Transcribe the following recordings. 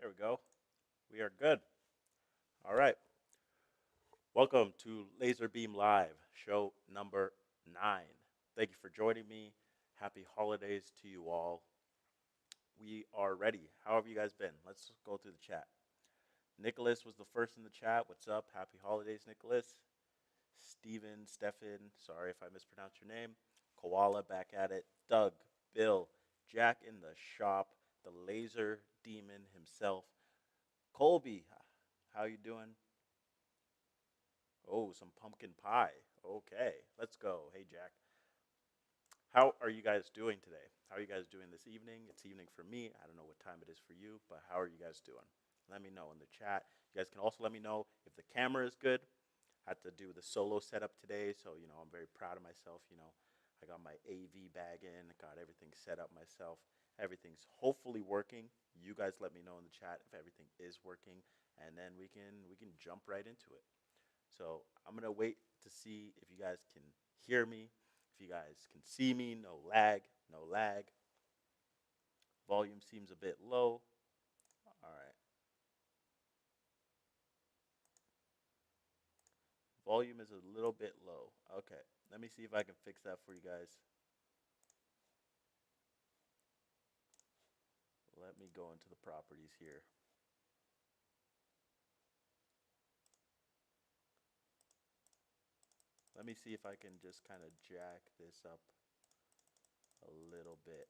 There we go. We are good. All right. Welcome to LaserBeam Live, show number 9. Thank you for joining me. Happy holidays to you all. We are ready. How have you guys been? Let's go through the chat. Nicholas was the first in the chat. What's up? Happy holidays, Nicholas. Stefan, sorry if I mispronounced your name. Koala back at it. Doug, Bill, Jack in the shop, the laser demon himself. Colby, how you doing? Oh, some pumpkin pie. Okay, let's go. Hey, Jack. How are you guys doing today? How are you guys doing this evening? It's evening for me. I don't know what time it is for you, but how are you guys doing? Let me know in the chat. You guys can also let me know if the camera is good. I had to do the solo setup today, so I'm very proud of myself. I got my AV bag in, got everything set up myself. Everything's hopefully working. You guys let me know in the chat if everything is working, and then we can jump right into it. So I'm gonna wait to see if you guys can hear me, if you guys can see me. No lag, no lag. Volume seems a bit low. All right. Volume is a little bit low. Okay. Let me see if I can fix that for you guys. Let me go into the properties here. Let me see if I can just kind of jack this up a little bit.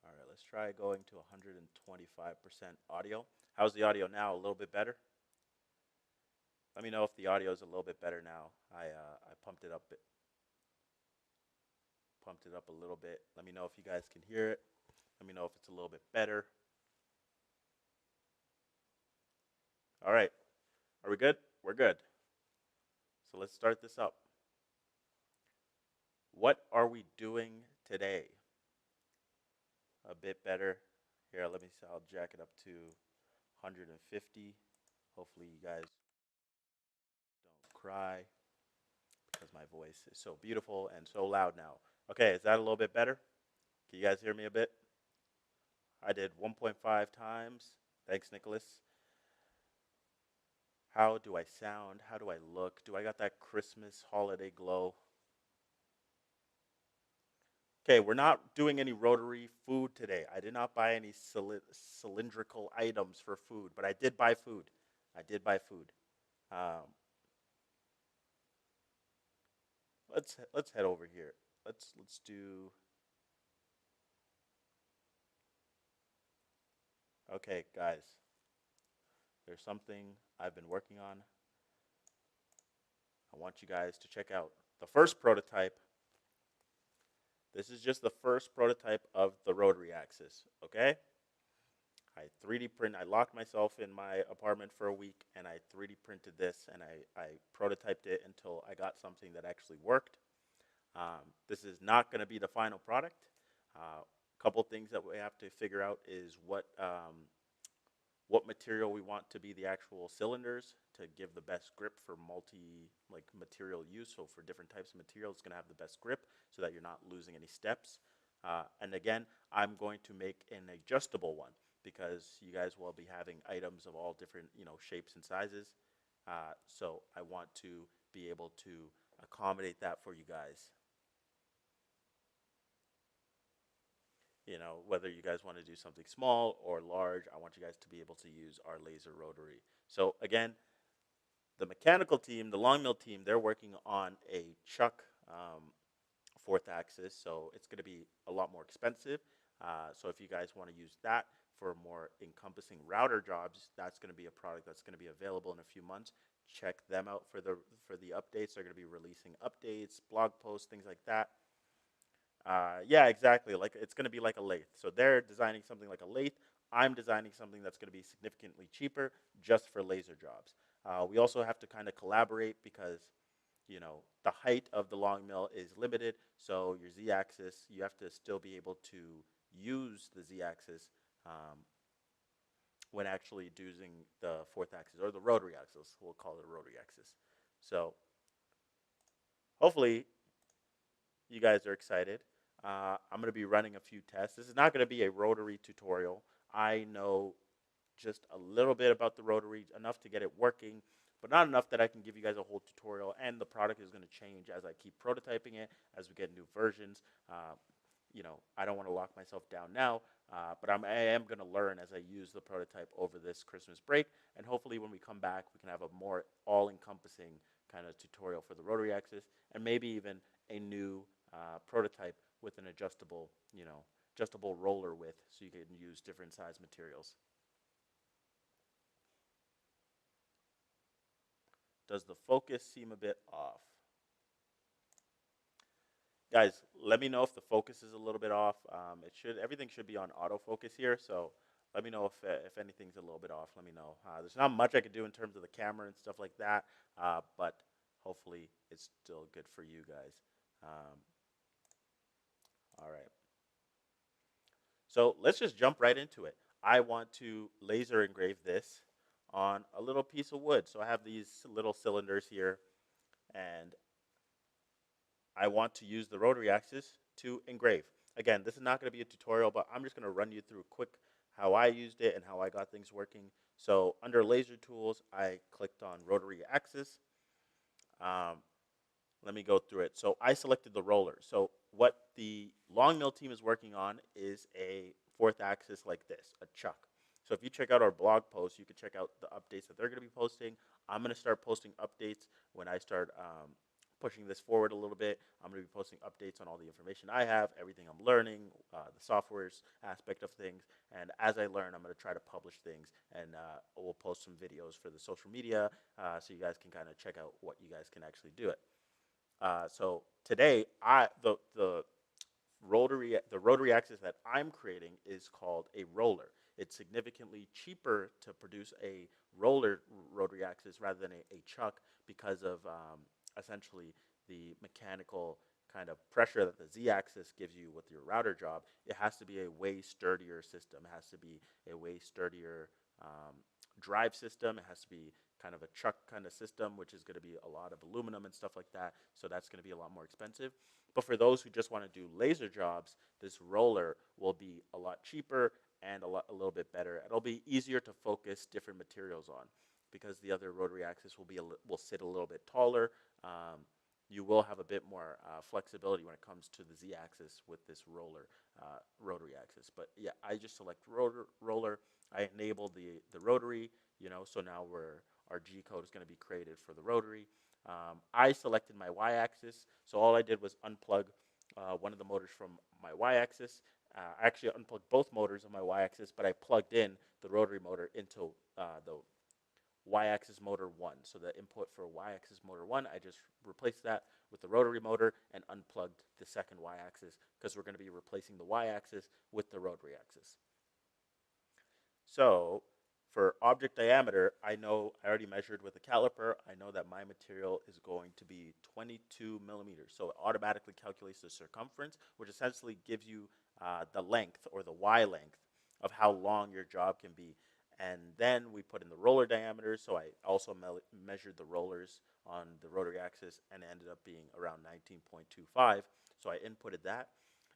All right, let's try going to 125% audio. How's the audio now? A little bit better? Let me know if the audio is a little bit better now. I pumped it up a little bit. Let me know if you guys can hear it. Let me know if it's a little bit better. All right. Are we good? We're good. So let's start this up. What are we doing today? A bit better. Here, let me see. I'll jack it up to 150. Hopefully you guys don't cry because my voice is so beautiful and so loud now. Okay, is that a little bit better? Can you guys hear me a bit? I did 1.5 times. Thanks, Nicholas. How do I sound? How do I look? Do I got that Christmas holiday glow? Okay, we're not doing any Rotary food today. I did not buy any cylindrical items for food, but I did buy food. I did buy food. Um, let's head over here. Let's do. Okay, guys. There's something I've been working on. I want you guys to check out the first prototype. This is just the first prototype of the rotary axis, okay? I 3D print. I locked myself in my apartment for a week, and I 3D printed this, and I prototyped it until I got something that actually worked. This is not going to be the final product. A couple things that we have to figure out is what material we want to be the actual cylinders to give the best grip for material use. So for different types of material, it's going to have the best grip so that you're not losing any steps. And again, I'm going to make an adjustable one because you guys will be having items of all different shapes and sizes. So I want to be able to accommodate that for you guys. Whether you guys want to do something small or large, I want you guys to be able to use our laser rotary. So again, the mechanical team, the long mill team, they're working on a chuck fourth axis, so it's going to be a lot more expensive. So if you guys want to use that for more encompassing router jobs, that's going to be a product that's going to be available in a few months. Check them out for the updates. They're going to be releasing updates, blog posts, things like that. Yeah, exactly. Like it's going to be like a lathe. So they're designing something like a lathe. I'm designing something that's going to be significantly cheaper just for laser jobs. We also have to kind of collaborate because the height of the long mill is limited. So your z-axis, you have to still be able to use the z-axis when actually using the fourth axis or the rotary axis. We'll call it a rotary axis. So hopefully you guys are excited. I'm going to be running a few tests. This is not going to be a rotary tutorial. I know just a little bit about the rotary, enough to get it working, but not enough that I can give you guys a whole tutorial. And the product is going to change as I keep prototyping it, as we get new versions. I don't want to lock myself down now, but I am going to learn as I use the prototype over this Christmas break. And hopefully when we come back, we can have a more all-encompassing kind of tutorial for the rotary axis, and maybe even a new prototype with an adjustable roller width, so you can use different size materials. Does the focus seem a bit off? Guys, let me know if the focus is a little bit off. Everything should be on autofocus here, so let me know if anything's a little bit off. Let me know. There's not much I could do in terms of the camera and stuff like that, but hopefully it's still good for you guys. All right. So let's just jump right into it. I want to laser engrave this on a little piece of wood. So I have these little cylinders here, and I want to use the rotary axis to engrave. Again, this is not going to be a tutorial, but I'm just going to run you through quick how I used it and how I got things working. So under laser tools, I clicked on rotary axis. Let me go through it. So I selected the roller. So what the long mill team is working on is a fourth axis like this, a chuck. So if you check out our blog post, you can check out the updates that they're going to be posting. I'm going to start posting updates when I start pushing this forward a little bit. I'm going to be posting updates on all the information I have, everything I'm learning, the software's aspect of things. And as I learn, I'm going to try to publish things, and we'll post some videos for the social media so you guys can kind of check out what you guys can actually do it. So today, the rotary axis that I'm creating is called a roller. It's significantly cheaper to produce a roller rotary axis rather than a chuck because of essentially the mechanical kind of pressure that the z-axis gives you with your router job. It has to be a way sturdier system. It has to be a way sturdier drive system. It has to be kind of a chuck kind of system, which is going to be a lot of aluminum and stuff like that. So that's going to be a lot more expensive. But for those who just want to do laser jobs, this roller will be a lot cheaper and a little bit better. It'll be easier to focus different materials on because the other rotary axis will sit a little bit taller. You will have a bit more flexibility when it comes to the z-axis with this roller rotary axis. But yeah, I just select roller. I enabled the rotary, so now our G code is going to be created for the rotary. I selected my y-axis, so all I did was unplug one of the motors from my y-axis. I actually unplugged both motors of my y-axis, but I plugged in the rotary motor into the y-axis motor 1. So the input for y-axis motor 1, I just replaced that with the rotary motor and unplugged the second y-axis because we're going to be replacing the y-axis with the rotary axis. So for object diameter, I already measured with a caliper. I know that my material is going to be 22 millimeters. So it automatically calculates the circumference, which essentially gives you the length or the Y length of how long your job can be. And then we put in the roller diameter. So I also measured the rollers on the rotary axis, and it ended up being around 19.25. So I inputted that.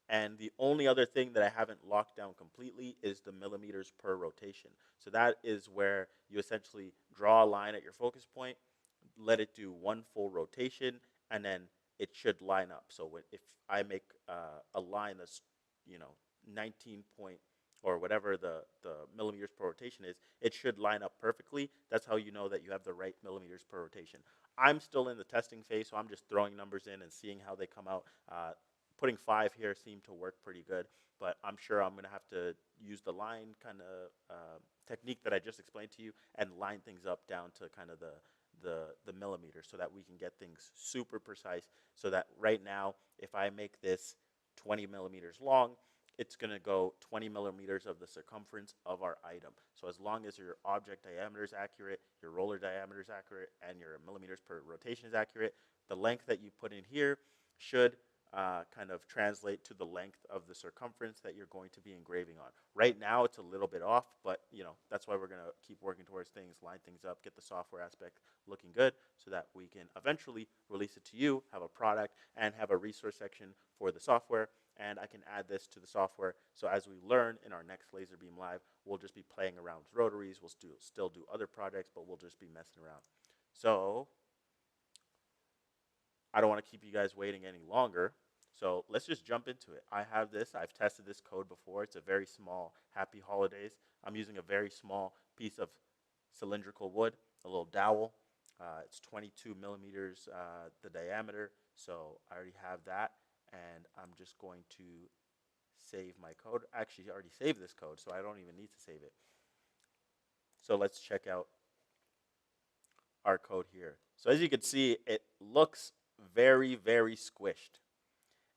And the only other thing that I haven't locked down completely is the millimeters per rotation. So that is where you essentially draw a line at your focus point, let it do one full rotation, and then it should line up. So if I make a line that's, 19 point or whatever the millimeters per rotation is, it should line up perfectly. That's how you know that you have the right millimeters per rotation. I'm still in the testing phase, so I'm just throwing numbers in and seeing how they come out. Putting 5 here seemed to work pretty good, but I'm sure I'm going to have to use the line kind of technique that I just explained to you and line things up down to kind of the millimeters so that we can get things super precise. So that right now, if I make this 20 millimeters long, it's going to go 20 millimeters of the circumference of our item. So as long as your object diameter is accurate, your roller diameter is accurate, and your millimeters per rotation is accurate, the length that you put in here should kind of translate to the length of the circumference that you're going to be engraving on. Right now, it's a little bit off, but that's why we're going to keep working towards things, line things up, get the software aspect looking good, so that we can eventually release it to you, have a product, and have a resource section for the software, and I can add this to the software. So as we learn in our next LaserBeam Live, we'll just be playing around with rotaries. We'll still do other projects, but we'll just be messing around. So I don't want to keep you guys waiting any longer. So let's just jump into it. I have this. I've tested this code before. It's a very small Happy Holidays. I'm using a very small piece of cylindrical wood, a little dowel. It's 22 millimeters the diameter. So I already have that. And I'm just going to save my code. Actually, I already saved this code, so I don't even need to save it. So let's check out our code here. So as you can see, it looks very, very squished.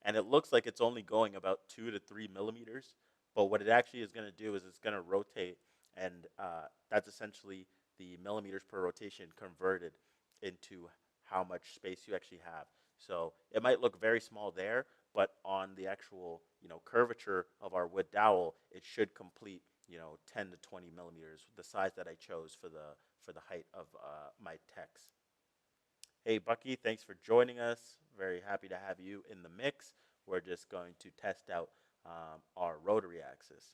And it looks like it's only going about 2 to 3 millimeters. But what it actually is going to do is it's going to rotate, and that's essentially the millimeters per rotation converted into how much space you actually have. So it might look very small there, but on the actual curvature of our wood dowel, it should complete 10 to 20 millimeters, the size that I chose for the height of my text. Hey, Bucky, thanks for joining us. Very happy to have you in the mix. We're just going to test out our rotary axis.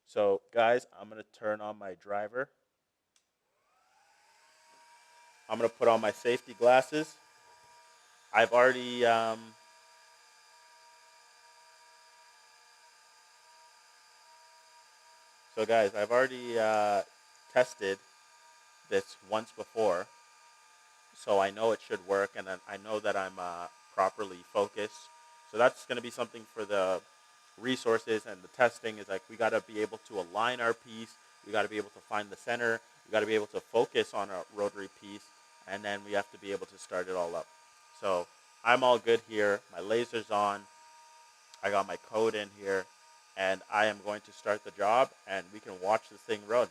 So, guys, I'm going to turn on my driver. I'm going to put on my safety glasses. I've already so guys, I've already tested this once before, so I know it should work, and then I know that I'm properly focused. So that's going to be something for the resources and the testing. Is like we got to be able to align our piece. We got to be able to find the center. We got to be able to focus on a rotary piece, and then we have to be able to start it all up. So I'm all good here. My laser's on. I got my code in here, and I am going to start the job, and we can watch this thing run.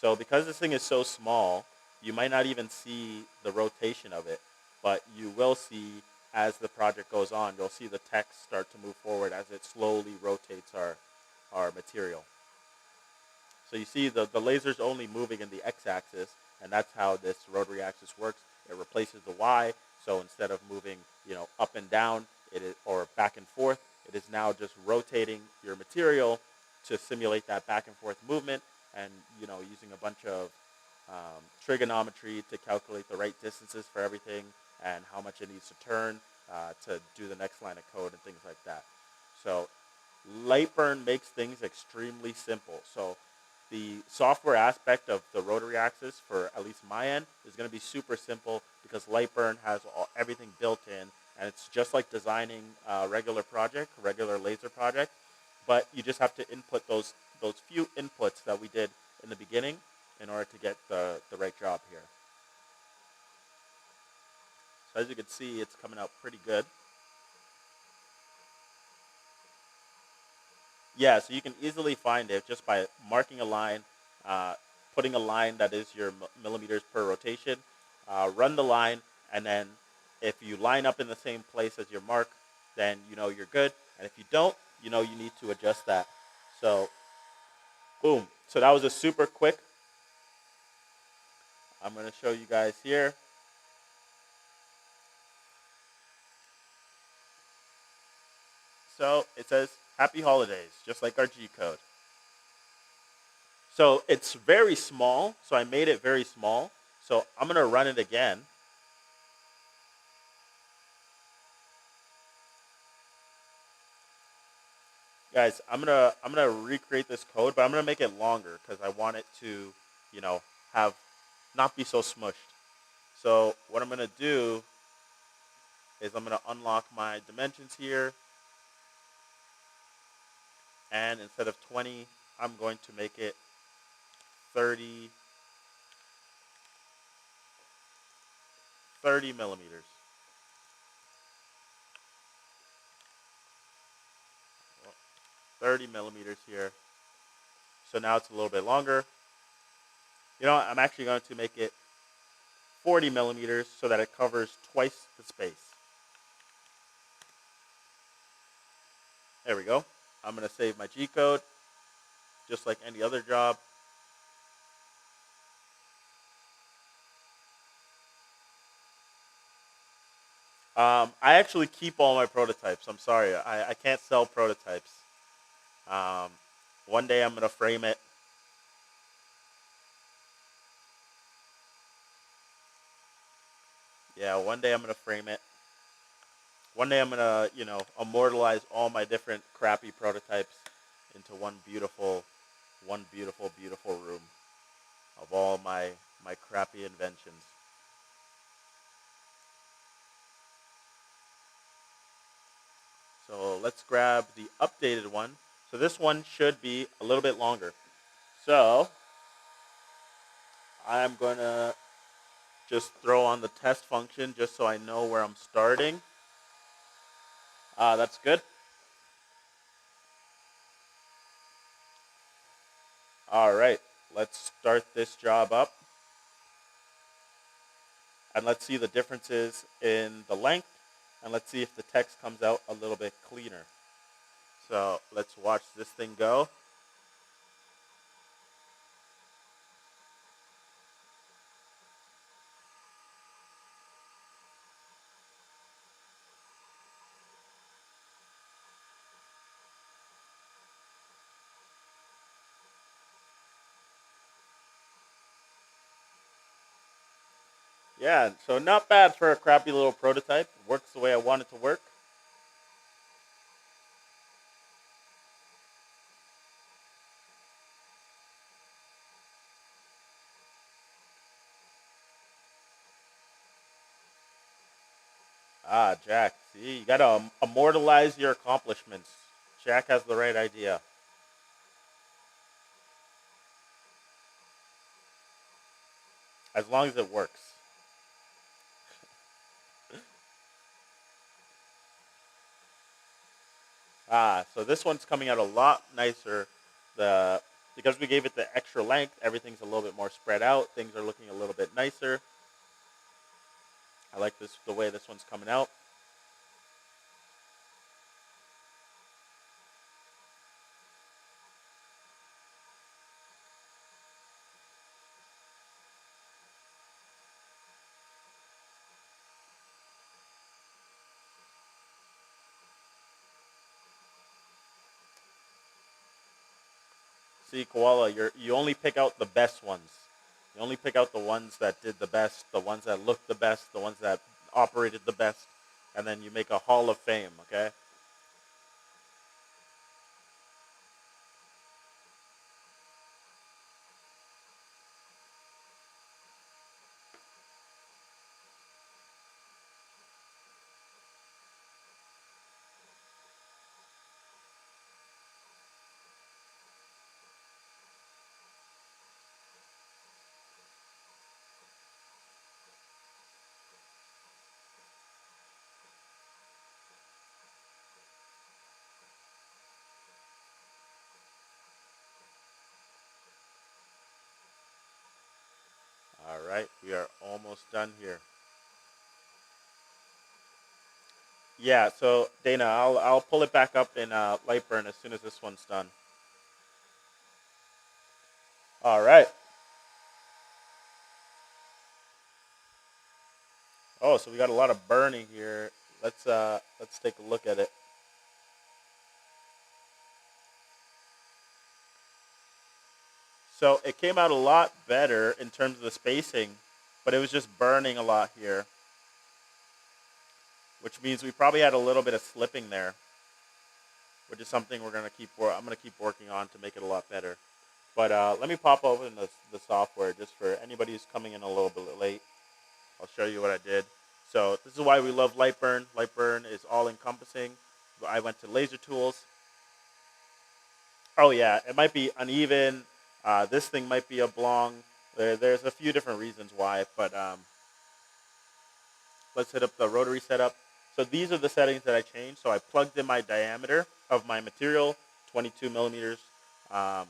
So because this thing is so small, you might not even see the rotation of it, but you will see as the project goes on, you'll see the text start to move forward as it slowly rotates our material. So you see the laser's only moving in the x-axis, and that's how this rotary axis works. It replaces the y, so instead of moving up and down or back and forth, it is now just rotating your material to simulate that back and forth movement, and using a bunch of trigonometry to calculate the right distances for everything and how much it needs to turn to do the next line of code and things like that. So Lightburn makes things extremely simple. So the software aspect of the rotary axis, for at least my end, is going to be super simple because Lightburn has everything built in, and it's just like designing a regular laser project, but you just have to input those few inputs that we did in the beginning in order to get the right job here. So as you can see, it's coming out pretty good. Yeah, so you can easily find it just by marking a line, putting a line that is your millimeters per rotation, run the line, and then if you line up in the same place as your mark, then you're good. And if you don't, you need to adjust that. So, boom. So that was a super quick. I'm going to show you guys here. So it says Happy Holidays, just like our G code. So it's very small, so I made it very small. So I'm going to run it again. Guys, I'm gonna recreate this code, but I'm gonna make it longer because I want it to, have not be so smushed. So what I'm gonna do is I'm gonna unlock my dimensions here, and instead of 20, I'm going to make it 30 millimeters. 30 millimeters here. So now it's a little bit longer. I'm actually going to make it 40 millimeters so that it covers twice the space. There we go. I'm going to save my G code, just like any other job. I actually keep all my prototypes. I'm sorry, I can't sell prototypes. Um, one day I'm gonna frame it. Yeah, one day I'm gonna frame it. One day I'm gonna, immortalize all my different crappy prototypes into one beautiful, beautiful room of all my crappy inventions. So let's grab the updated one. So this one should be a little bit longer. So I'm gonna just throw on the test function just so I know where I'm starting. That's good. All right, let's start this job up. And let's see the differences in the length, and let's see if the text comes out a little bit cleaner. So let's watch this thing go. Yeah, so not bad for a crappy little prototype. Works the way I want it to work. Ah, Jack, see, you gotta immortalize your accomplishments. Jack has the right idea, as long as it works. Ah, so this one's coming out a lot nicer. The Because we gave it the extra length, everything's a little bit more spread out. Things are looking a little bit nicer. I like this the way this one's coming out. See, Koala, you only pick out the best ones. You only pick out the ones that did the best, the ones that looked the best, the ones that operated the best, and then you make a hall of fame. Okay. All right, we are almost done here. Yeah. So Dana, I'll pull it back up in Lightburn as soon as this one's done. All right. Oh, so we got a lot of burning here. Let's take a look at it. So it came out a lot better in terms of the spacing, but it was just burning a lot here, which means we probably had a little bit of slipping there, which is something I'm gonna keep working on to make it a lot better. But let me pop open the software just for anybody who's coming in a little bit late. I'll show you what I did. So this is why we love Lightburn. Lightburn is all encompassing. I went to Laser Tools. Oh yeah, it might be uneven. This thing might be oblong. There's a few different reasons why, but let's hit up the rotary setup. So these are the settings that I changed. So I plugged in my diameter of my material, 22 millimeters. Um,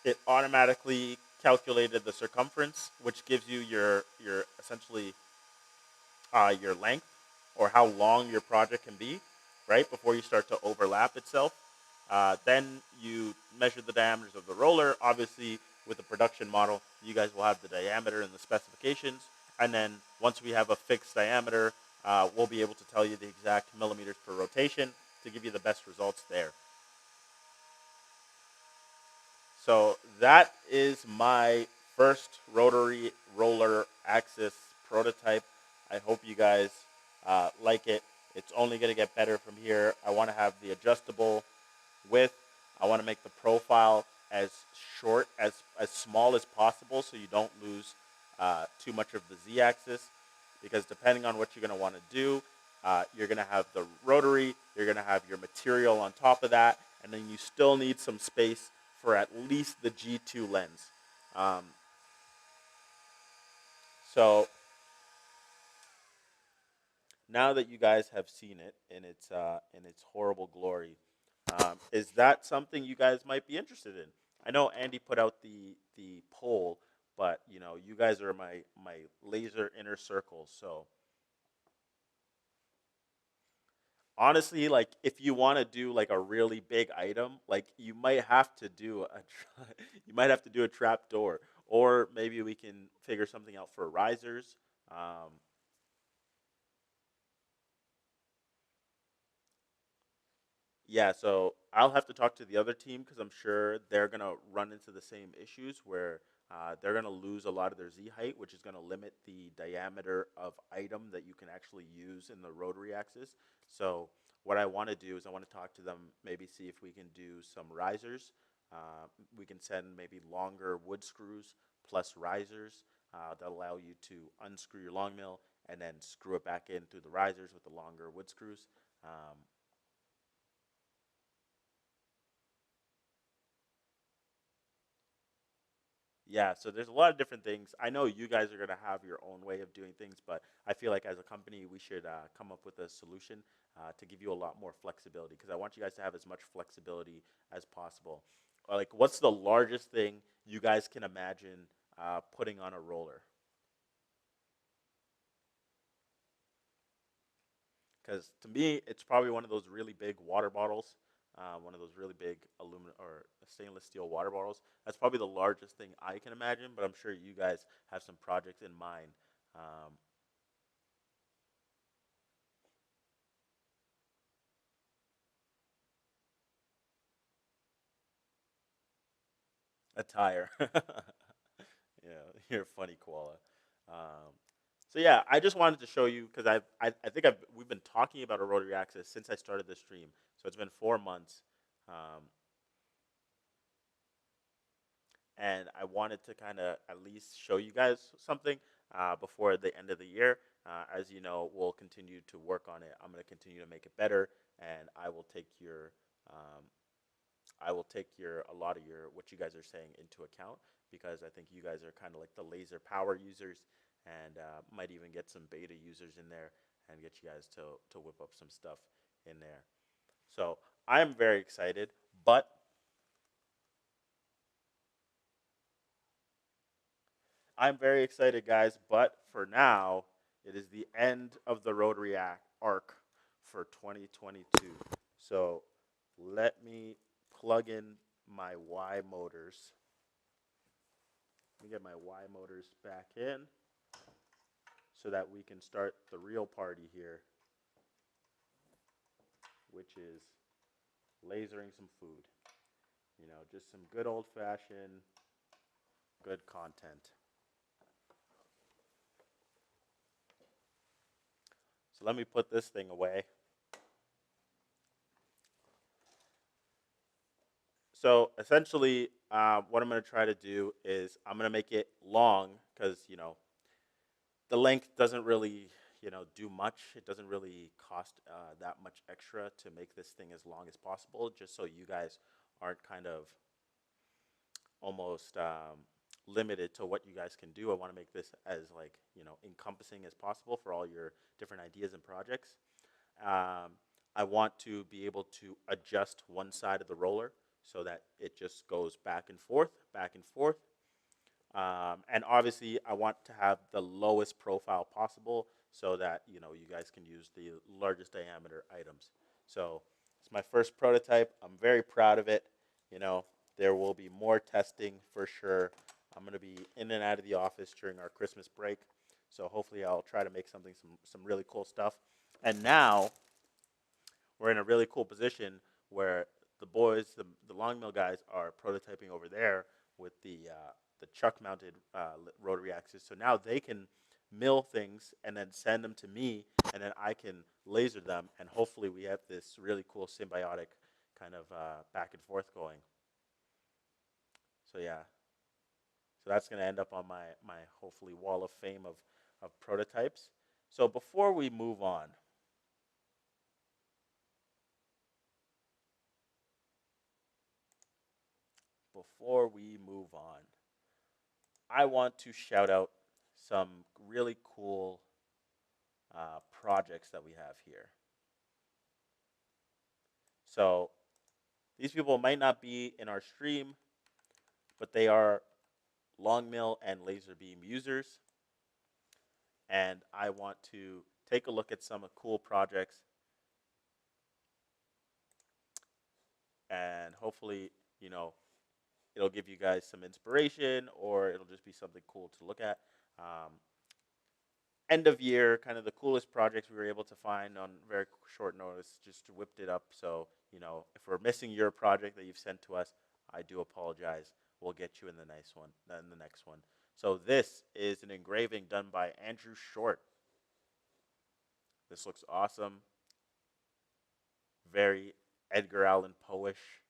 it automatically calculated the circumference, which gives you your essentially your length or how long your project can be, right? Before you start to overlap itself. Then you measure the diameters of the roller. Obviously, with the production model, you guys will have the diameter and the specifications. And then once we have a fixed diameter, we'll be able to tell you the exact millimeters per rotation to give you the best results there. So that is my first rotary roller axis prototype. I hope you guys like it. It's only going to get better from here. I want to have the adjustable width. I want to make the profile as short, as small as possible so you don't lose too much of the z-axis, because depending on what you're going to want to do, you're going to have the rotary, you're going to have your material on top of that, and then you still need some space for at least the G2 lens. Um, so now that you guys have seen it in its horrible glory, is that something you guys might be interested in? I know Andy put out the poll, but you know you guys are my laser inner circle. So honestly, like if you want to do like a really big item, like you might have to do you might have to do a trap door, or maybe we can figure something out for risers. Um, Yeah, so I'll have to talk to the other team because I'm sure they're gonna run into the same issues where they're gonna lose a lot of their Z height, which is gonna limit the diameter of item that you can actually use in the rotary axis. So what I want to do is I want to talk to them, maybe see if we can do some risers. We can send maybe longer wood screws plus risers that allow you to unscrew your long mill and then screw it back in through the risers with the longer wood screws. Um, Yeah, so there's a lot of different things. I know you guys are going to have your own way of doing things, but I feel like as a company, we should come up with a solution to give you a lot more flexibility because I want you guys to have as much flexibility as possible. Like, what's the largest thing you guys can imagine putting on a roller? Because to me, it's probably one of those really big water bottles, one of those really big aluminum or stainless steel water bottles. That's probably the largest thing I can imagine, but I'm sure you guys have some projects in mind. Um, a tire. Yeah, you're a funny koala. Um, so yeah, I just wanted to show you because I think we've been talking about a rotary axis since I started the stream. So it's been 4 months. Um, and I wanted to kind of at least show you guys something before the end of the year. As you know, we'll continue to work on it. I'm going to continue to make it better, and um, I will take your a lot of your what you guys are saying into account because I think you guys are kind of like the laser power users, and might even get some beta users in there and get you guys to whip up some stuff in there. So I'm very excited, but I'm very excited, guys, but for now, it is the end of the Rotary arc for 2022. So let me plug in my Y motors. Let me get my Y motors back in so that we can start the real party here, which is lasering some food. You know, just some good old fashioned good content. So let me put this thing away. So essentially, what I'm going to try to do is I'm going to make it long because you know the length doesn't really do much. It doesn't really cost that much extra to make this thing as long as possible, just so you guys aren't kind of almost limited to what you guys can do. I want to make this as like encompassing as possible for all your different ideas and projects. Um, I want to be able to adjust one side of the roller so that it just goes back and forth. And obviously, I want to have the lowest profile possible so that you guys can use the largest diameter items. So it's my first prototype. I'm very proud of it. You know, there will be more testing for sure. I'm going to be in and out of the office during our Christmas break, So hopefully I'll try to make some really cool stuff. And now we're in a really cool position where the boys, the long mill guys, are prototyping over there with the chuck mounted rotary axes. So now they can mill things and then send them to me, and then I can laser them, and hopefully we have this really cool symbiotic kind of back and forth going. So yeah, so that's going to end up on my hopefully wall of fame of prototypes. So before we move on, I want to shout out some really cool projects that we have here. So these people might not be in our stream, but they are long mill and LaserBeam users, and I want to take a look at some cool projects, and hopefully, you know, it'll give you guys some inspiration, or it'll just be something cool to look at. End of year, kind of the coolest projects we were able to find on very short notice, just whipped it up. So, if we're missing your project that you've sent to us, I do apologize. We'll get you in the next one. So this is an engraving done by Andrew Short. This looks awesome. Very Edgar Allan Poe-ish.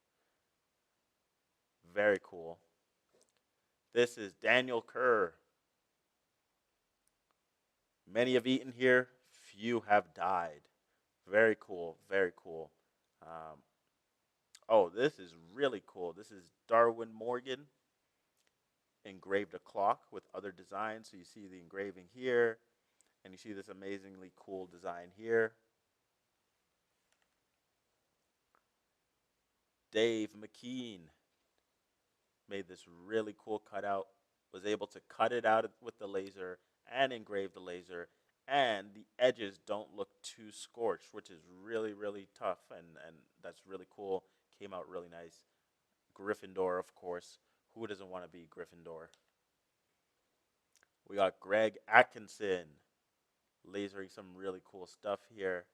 Very cool. This is Daniel Kerr. Many have eaten here, few have died. Very cool, very cool. Um, oh, this is really cool. This is Darwin Morgan engraved a clock with other designs. So you see the engraving here, and you see this amazingly cool design here. Dave McKean made this really cool cutout, was able to cut it out with the laser and engrave the laser, and the edges don't look too scorched, which is really, really tough, and that's really cool. Came out really nice. Gryffindor, of course. Who doesn't want to be Gryffindor? We got Greg Atkinson lasering some really cool stuff here.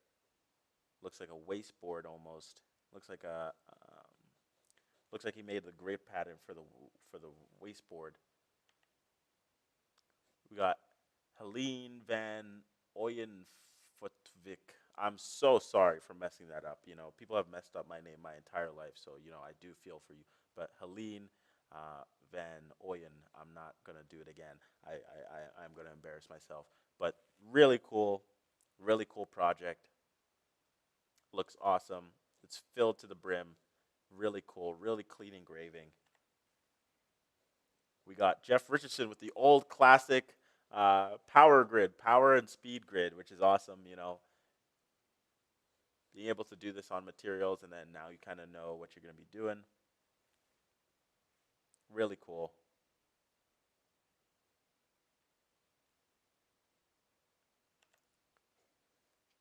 Looks like a wasteboard almost. Looks like he made the grape pattern for the wasteboard. We got Helene van Ooyenfotvik. I'm so sorry for messing that up. People have messed up my name my entire life, so I do feel for you. But Helene van Ooyen, I'm not gonna do it again. I'm gonna embarrass myself. But really cool project. Looks awesome. It's filled to the brim. Really cool, really clean engraving. We got Jeff Richardson with the old classic power grid, power and speed grid, which is awesome. Being able to do this on materials, and then now you kind of know what you're going to be doing. Really cool.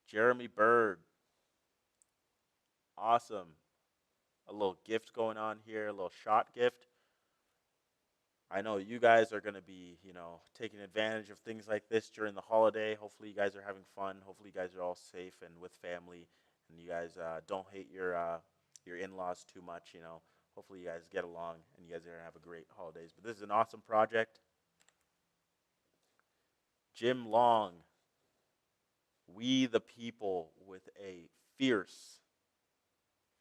Jeremy Bird. Awesome. A little gift going on here, a little shot gift. I know you guys are going to be, taking advantage of things like this during the holiday. Hopefully you guys are having fun. Hopefully you guys are all safe and with family, and you guys don't hate your in-laws too much. Hopefully you guys get along and you guys are going to have a great holidays. But this is an awesome project. Jim Long, We the People, with a fierce.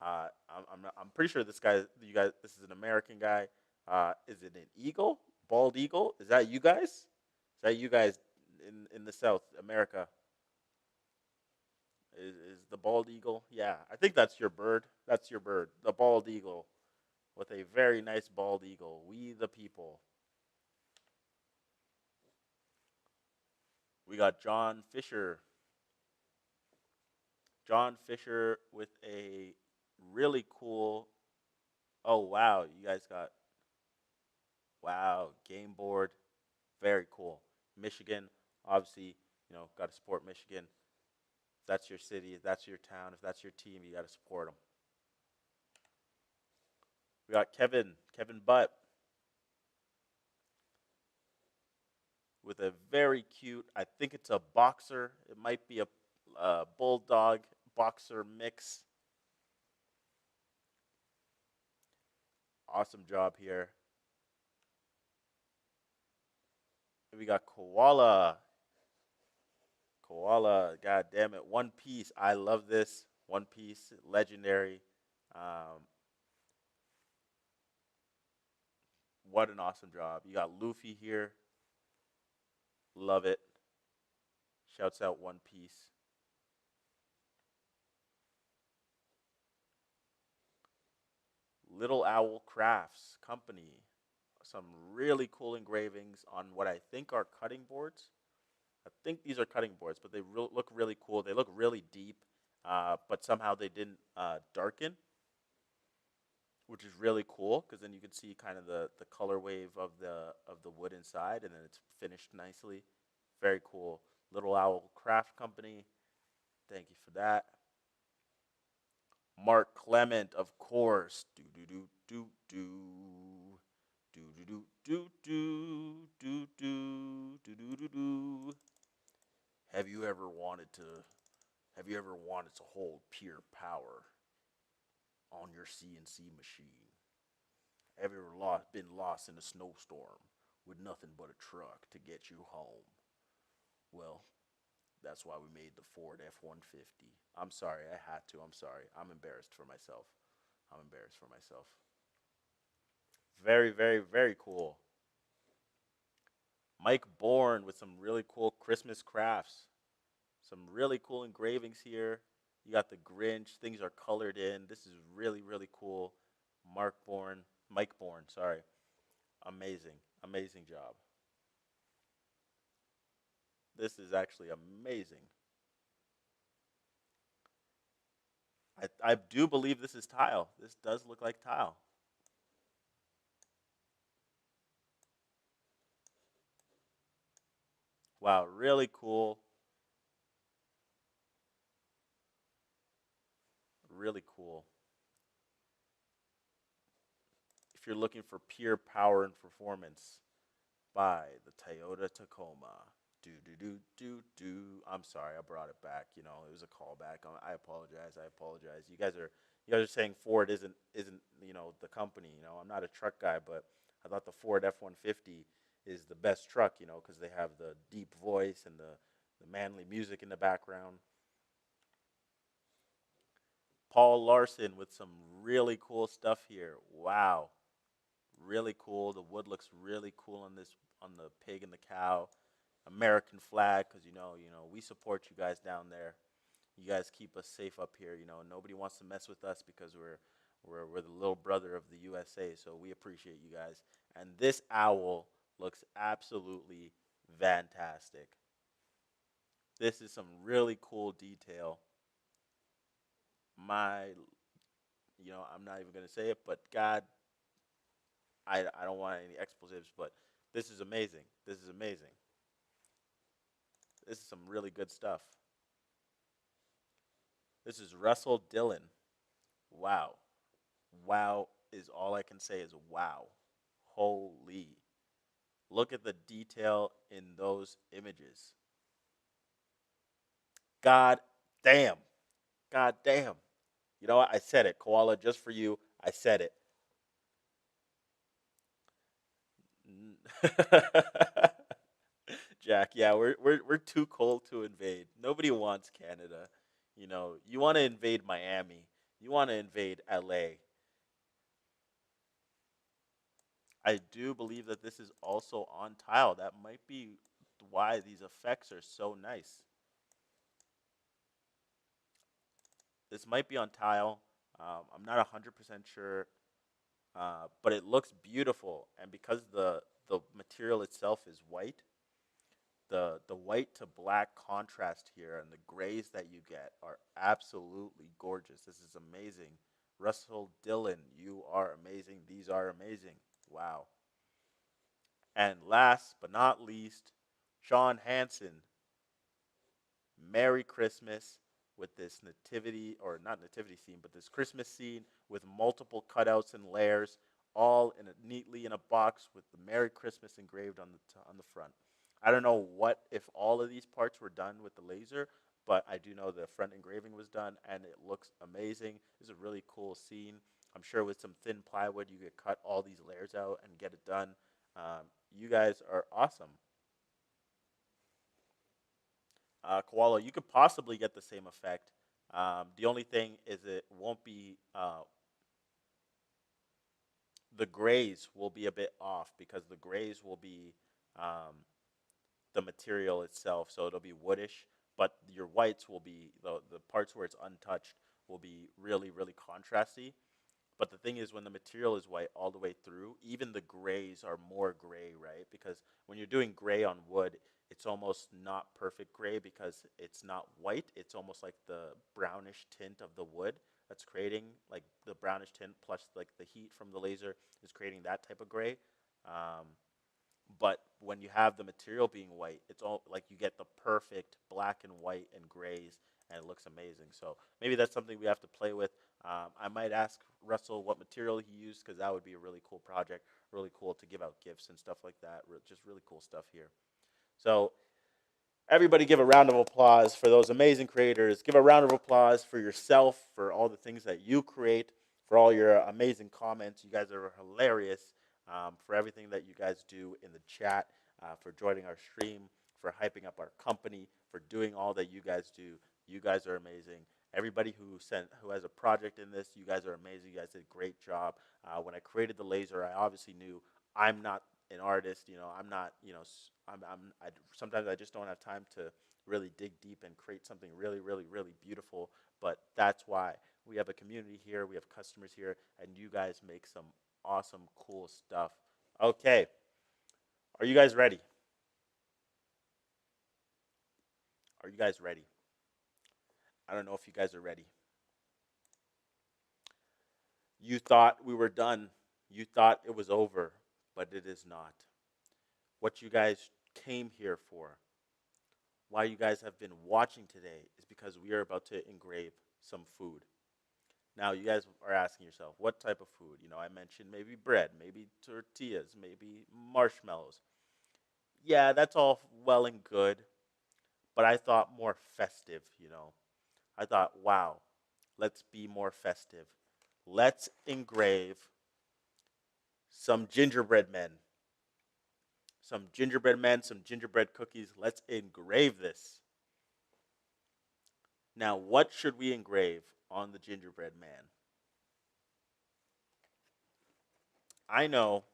I'm pretty sure this is an American guy. Is it an eagle? Bald eagle? Is that you guys? Is that you guys in the South America? Is the bald eagle? Yeah, I think that's your bird. That's your bird, the bald eagle, with a very nice bald eagle. We the People. We got John Fisher. John Fisher with a really cool. Oh wow, you guys got game board. Very cool. Michigan, obviously, got to support Michigan. If that's your city, if that's your town, if that's your team, you got to support them. We got Kevin Butt. with a very cute, I think it's a boxer. It might be a bulldog boxer mix. Awesome job here. We got koala. Koala, god damn it. One Piece. I love this. One Piece, legendary. Um, what an awesome job. You got Luffy here. Love it. Shouts out One Piece. Little Owl Crafts Company. Some really cool engravings on what I think are cutting boards. I think these are cutting boards, but they look really cool. They look really deep, but somehow they didn't darken, which is really cool because then you can see kind of the color wave of the wood inside, and then it's finished nicely. Very cool. Little Owl Craft Company. Thank you for that. Mark Clement, of course. Do do do do do. Do do do do do do do do do do. Have you ever wanted to have you ever wanted to hold pure power on your CNC machine? Have you ever been lost in a snowstorm with nothing but a truck to get you home? Well, that's why we made the Ford F-150. I'm sorry, I had to. I'm sorry. I'm embarrassed for myself. I'm embarrassed for myself. Very, very, very cool. Mike Bourne with some really cool Christmas crafts. Some really cool engravings here. You got the Grinch. Things are colored in. This is really, really cool. Mike Bourne, sorry. Amazing. Amazing job. This is actually amazing. I do believe this is tile. This does look like tile. Wow, really cool. Really cool. If you're looking for pure power and performance, buy the Toyota Tacoma. Do do do do do. I'm sorry, I brought it back. You know, it was a callback. I apologize. I apologize. You guys are saying Ford isn't the company. You know, I'm not a truck guy, but I thought the Ford F-150 is the best truck. You know, because they have the deep voice and the manly music in the background. Paul Larson with some really cool stuff here. Wow, really cool. The wood looks really cool on this on the pig and the cow. American flag, because we support you guys down there. You guys keep us safe up here. You know, nobody wants to mess with us because we're the little brother of the USA. So we appreciate you guys. And this owl looks absolutely fantastic. This is some really cool detail. My, I'm not even gonna say it, but God, I don't want any expletives, but this is amazing. This is amazing. This is some really good stuff. This is Russell Dillon. Wow. Wow is all I can say is wow. Holy. Look at the detail in those images. God damn. God damn. You know what? I said it. Koala, just for you. I said it. Jack, yeah, we're too cold to invade. Nobody wants Canada. You want to invade Miami. You want to invade LA. I do believe that this is also on tile. That might be why these effects are so nice. This might be on tile. I'm not 100% sure, but it looks beautiful. And because the material itself is white, the white to black contrast here and the grays that you get are absolutely gorgeous. This is amazing. Russell Dillon, you are amazing. These are amazing. Wow. And last but not least, Sean Hansen, Merry Christmas with this nativity, or not nativity scene, but this Christmas scene with multiple cutouts and layers, all neatly in a box with the Merry Christmas engraved on the front. I don't know what if all of these parts were done with the laser, but I do know the front engraving was done and it looks amazing. It's a really cool scene. I'm sure with some thin plywood you could cut all these layers out and get it done. You guys are awesome. Koala, you could possibly get the same effect. The only thing is it won't be the grays will be a bit off because the grays will be um, the material itself, so it'll be woodish. But your whites will be the parts where it's untouched will be really really contrasty. But the thing is, when the material is white all the way through, even the grays are more gray, right? Because when you're doing gray on wood, it's almost not perfect gray because it's not white. It's almost like the brownish tint of the wood that's creating like the brownish tint plus like the heat from the laser is creating that type of gray. Um, but when you have the material being white, it's all like you get the perfect black and white and grays, and it looks amazing. So maybe that's something we have to play with. I might ask Russell what material he used because that would be a really cool project, really cool to give out gifts and stuff like that. Just really cool stuff here. So everybody give a round of applause for those amazing creators. Give a round of applause for yourself, for all the things that you create, for all your amazing comments. You guys are hilarious. For everything that you guys do in the chat, for joining our stream, for hyping up our company, for doing all that you guys do. You guys are amazing. Everybody who has a project in this, you guys are amazing. You guys did a great job. When I created the laser, I obviously knew I'm not an artist. I'm not. Sometimes I just don't have time to really dig deep and create something really, really, really beautiful. But that's why we have a community here. We have customers here, and you guys make some awesome, cool stuff. Okay, are you guys ready? Are you guys ready? I don't know if you guys are ready. You thought we were done. You thought it was over, but it is not. What you guys came here for, why you guys have been watching today, is because we are about to engrave some food. Now, you guys are asking yourself, what type of food? I mentioned maybe bread, maybe tortillas, maybe marshmallows. Yeah, that's all well and good, but I thought more festive. I thought, wow, let's be more festive. Let's engrave some gingerbread men. Some gingerbread men, some gingerbread cookies. Let's engrave this. Now, what should we engrave on the gingerbread man? I know,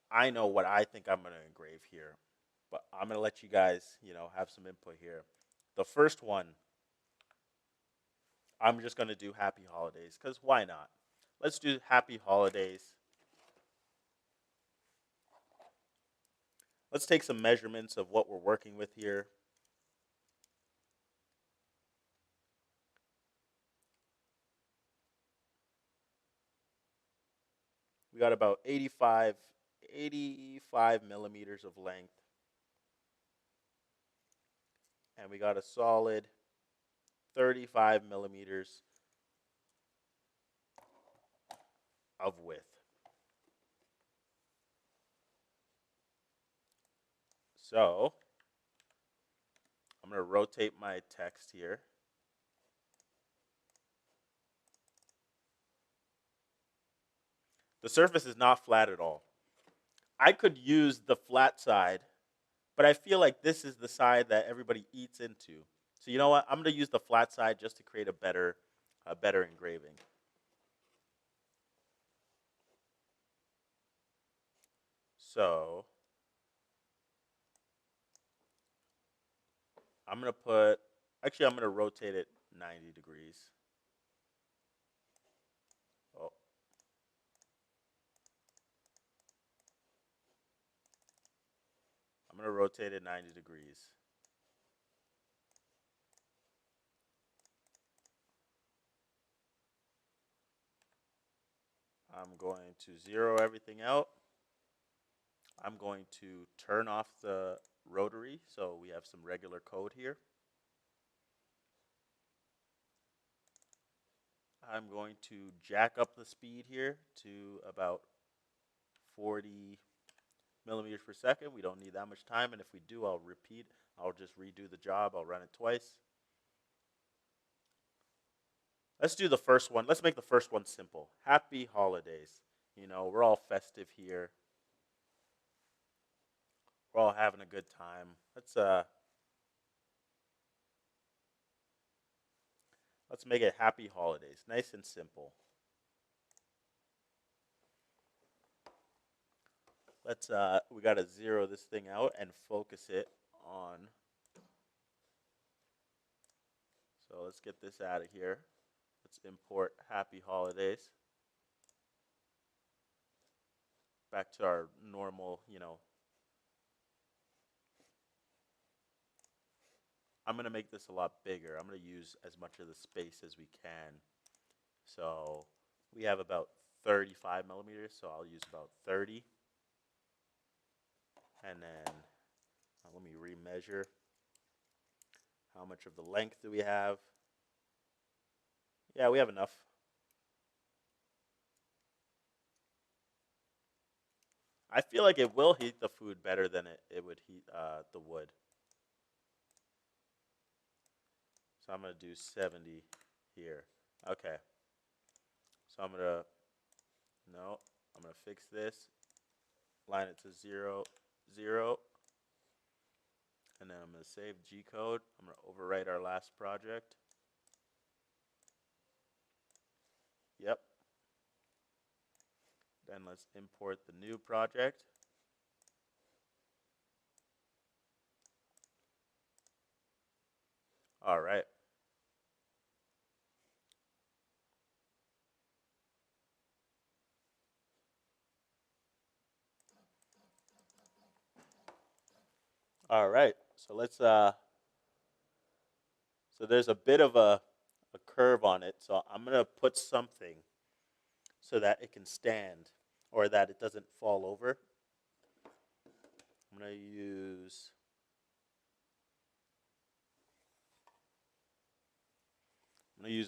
I know what I think I'm going to engrave here, but I'm going to let you guys, have some input here. The first one, I'm just going to do Happy Holidays because why not? Let's do Happy Holidays. Let's take some measurements of what we're working with here. We got about 85 millimeters of length, and we got a solid 35 millimeters of width. So I'm going to rotate my text here. The surface is not flat at all. I could use the flat side, but I feel like this is the side that everybody eats into. So you know what? I'm going to use the flat side just to create a better engraving. So I'm going to put, actually, I'm going to rotate it 90 degrees. Oh, I'm going to rotate it 90 degrees. I'm going to zero everything out. I'm going to turn off the rotary so we have some regular code here. I'm going to jack up the speed here to about 40 millimeters per second. We don't need that much time, and if we do, I'll repeat. I'll just redo the job. I'll run it twice. Let's do the first one. Let's make the first one simple. Happy holidays. You know, we're all festive here. We're all having a good time. Let's make it happy holidays. Nice and simple. We gotta zero this thing out and focus it on. So let's get this out of here. Let's import happy holidays back to our normal, I'm going to make this a lot bigger. I'm going to use as much of the space as we can. So we have about 35 millimeters, so I'll use about 30. And then let me remeasure. How much of the length do we have? Yeah, we have enough. I feel like it will heat the food better than it would heat the wood. So I'm going to do 70 here. Okay. So I'm going to fix this. Line it to 0, 0. And then I'm going to save G code. I'm going to overwrite our last project. Yep. Then let's import the new project. All right. All right. So there's a bit of a curve on it. So I'm going to put something so that it can stand or that it doesn't fall over. I'm going to use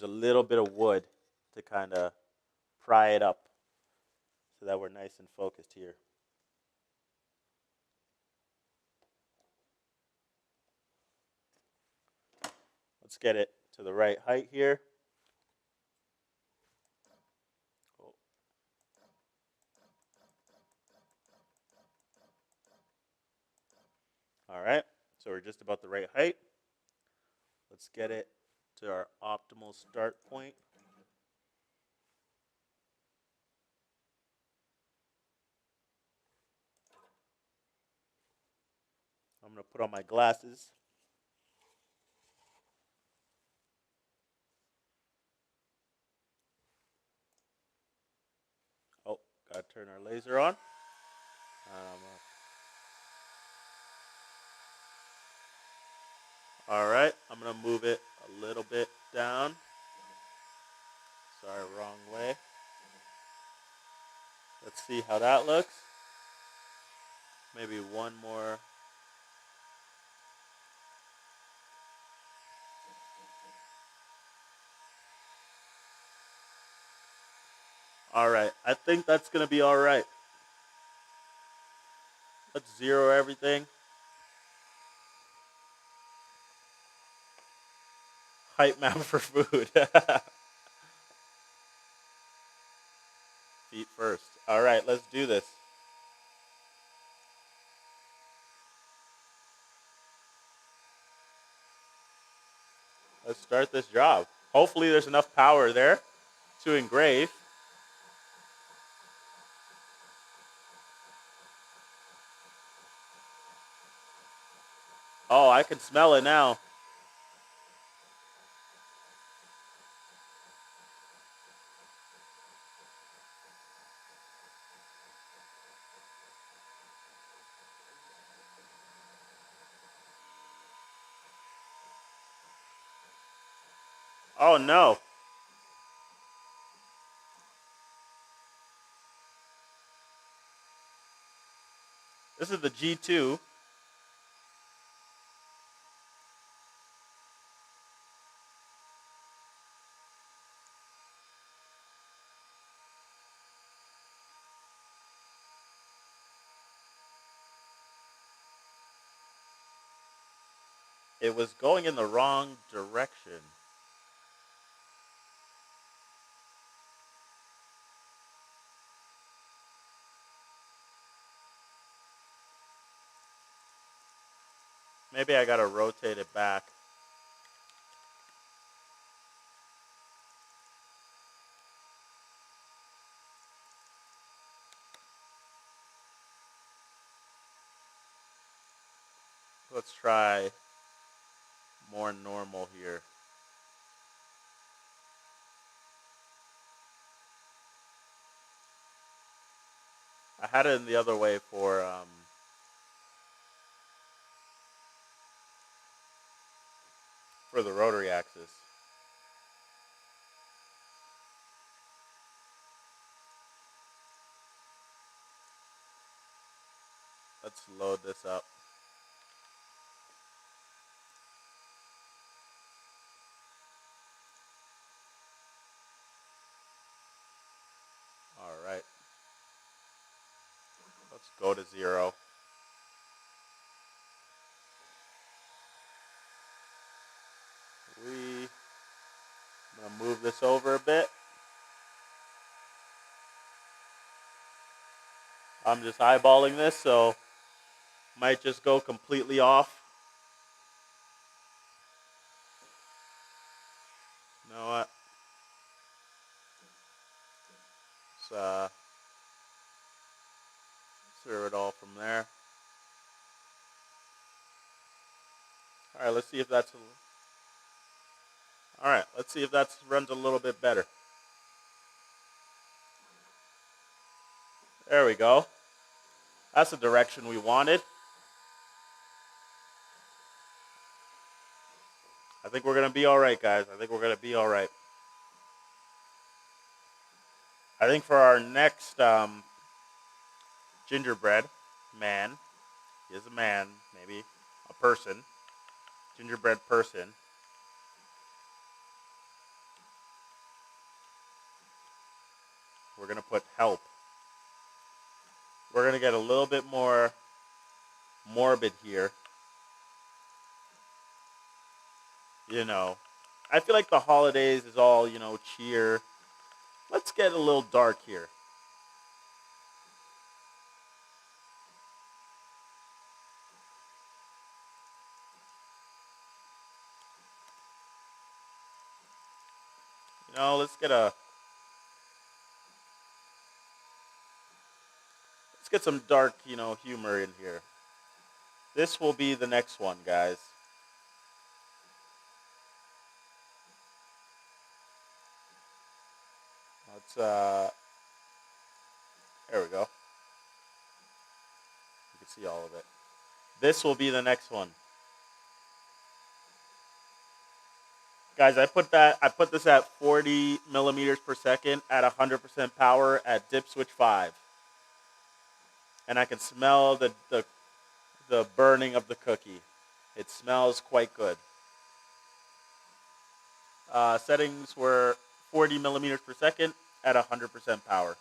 a little bit of wood to kind of pry it up so that we're nice and focused here. Let's get it to the right height here. Cool. All right, so we're just about the right height. Let's get it to our optimal start point. I'm going to put on my glasses. Oh, got to turn our laser on. All right, I'm going to move it a little bit down. Sorry, wrong way. Let's see how that looks. Maybe one more. All right, I think that's going to be all right. Let's zero everything. Height map for food. Feet first. All right, let's do this. Let's start this job. Hopefully there's enough power there to engrave. Oh, I can smell it now. Oh, no. This is the G2. It was going in the wrong direction. Maybe I gotta rotate it back. Let's try more normal here. I had it in the other way for the rotary axis. Let's load this up. All right. Let's go to 0. I'm gonna move this over a bit. I'm just eyeballing this, so might just go completely off. You know what? Let's serve it all from there. All right, let's see if that's. All right, let's see if that runs a little bit better. There we go. That's the direction we wanted. I think we're gonna be all right, guys. I think we're gonna be all right. I think for our next gingerbread man, he is a man, maybe a person, gingerbread person. We're gonna put help. We're gonna get a little bit more morbid here. You know, I feel like the holidays is all, cheer. Let's get a little dark here. Let's get some dark, humor in here. This will be the next one, guys. Let's there we go. You can see all of it. This will be the next one. Guys, I put this at 40 millimeters per second at 100% power at dip switch 5. And I can smell the burning of the cookie. It smells quite good. Settings were 40 millimeters per second at 100% power.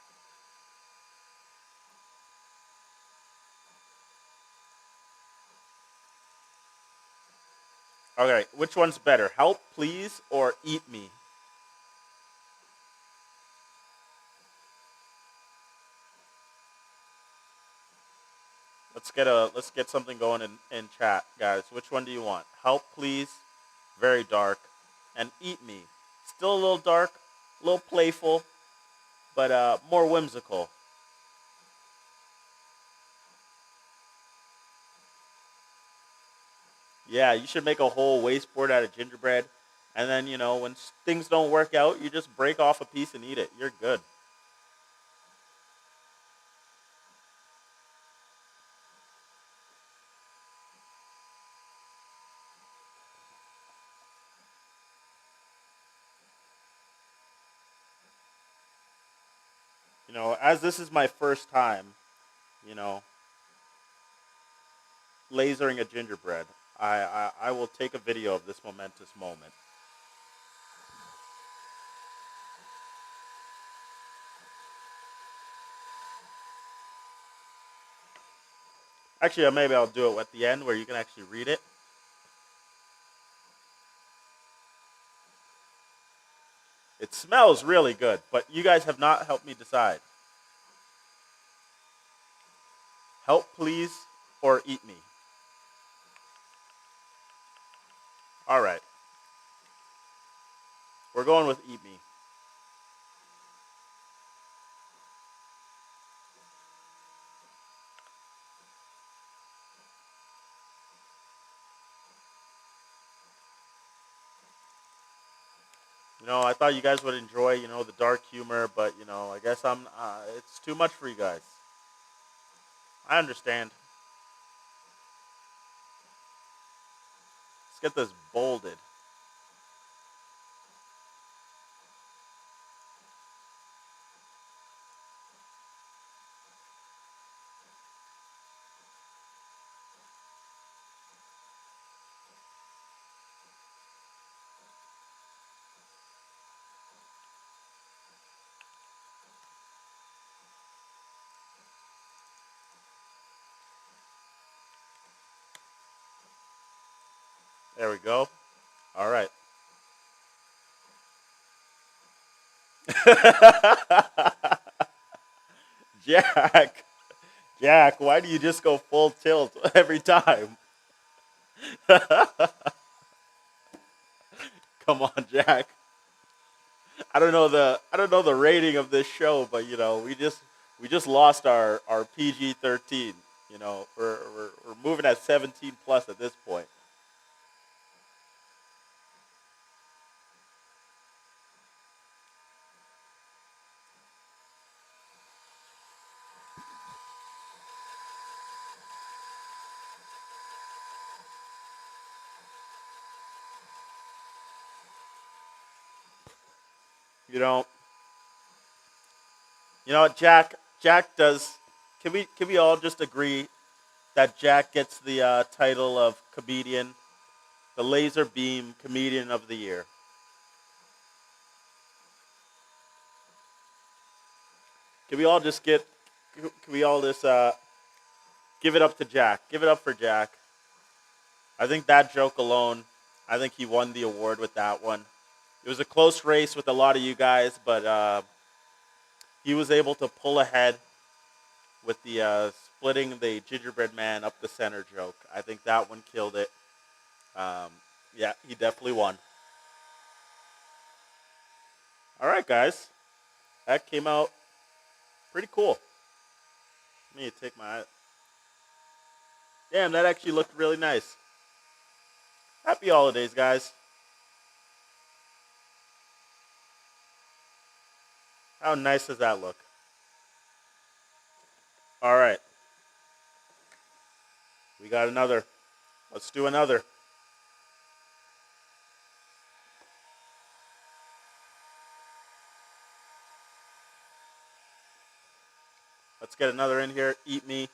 Okay, which one's better? Help, please, or eat me? Let's get something going in chat, guys. Which one do you want? Help, please, very dark, and eat me. Still a little dark, a little playful, but more whimsical. Yeah, you should make a whole wasteboard out of gingerbread, and then when things don't work out, you just break off a piece and eat it. You're good. As this is my first time, you know, lasering a gingerbread, I will take a video of this momentous moment. Actually, maybe I'll do it at the end where you can actually read it. It smells really good, but you guys have not helped me decide. Help, please, or eat me. All right. We're going with eat me. I thought you guys would enjoy, the dark humor, but, I guess it's too much for you guys. I understand. Let's get this bolded. There we go. All right. Jack. Jack, why do you just go full tilt every time? Come on, Jack. I don't know the rating of this show, but we just lost our PG-13. We're moving at 17 plus at this point. You know, you know what, Jack. Jack does. Can we all just agree that Jack gets the title of comedian, the LaserBeam Comedian of the Year? Can we all just get? Can we all just give it up to Jack? Give it up for Jack. I think that joke alone, I think he won the award with that one. It was a close race with a lot of you guys, but he was able to pull ahead with the splitting the gingerbread man up the center joke. I think that one killed it. Um, yeah, he definitely won. All right, guys, that came out pretty cool. Let me take my. Damn, that actually looked really nice. Happy holidays, guys. How nice does that look? All right, we got another. Let's do another. Let's get another in here. Eat me.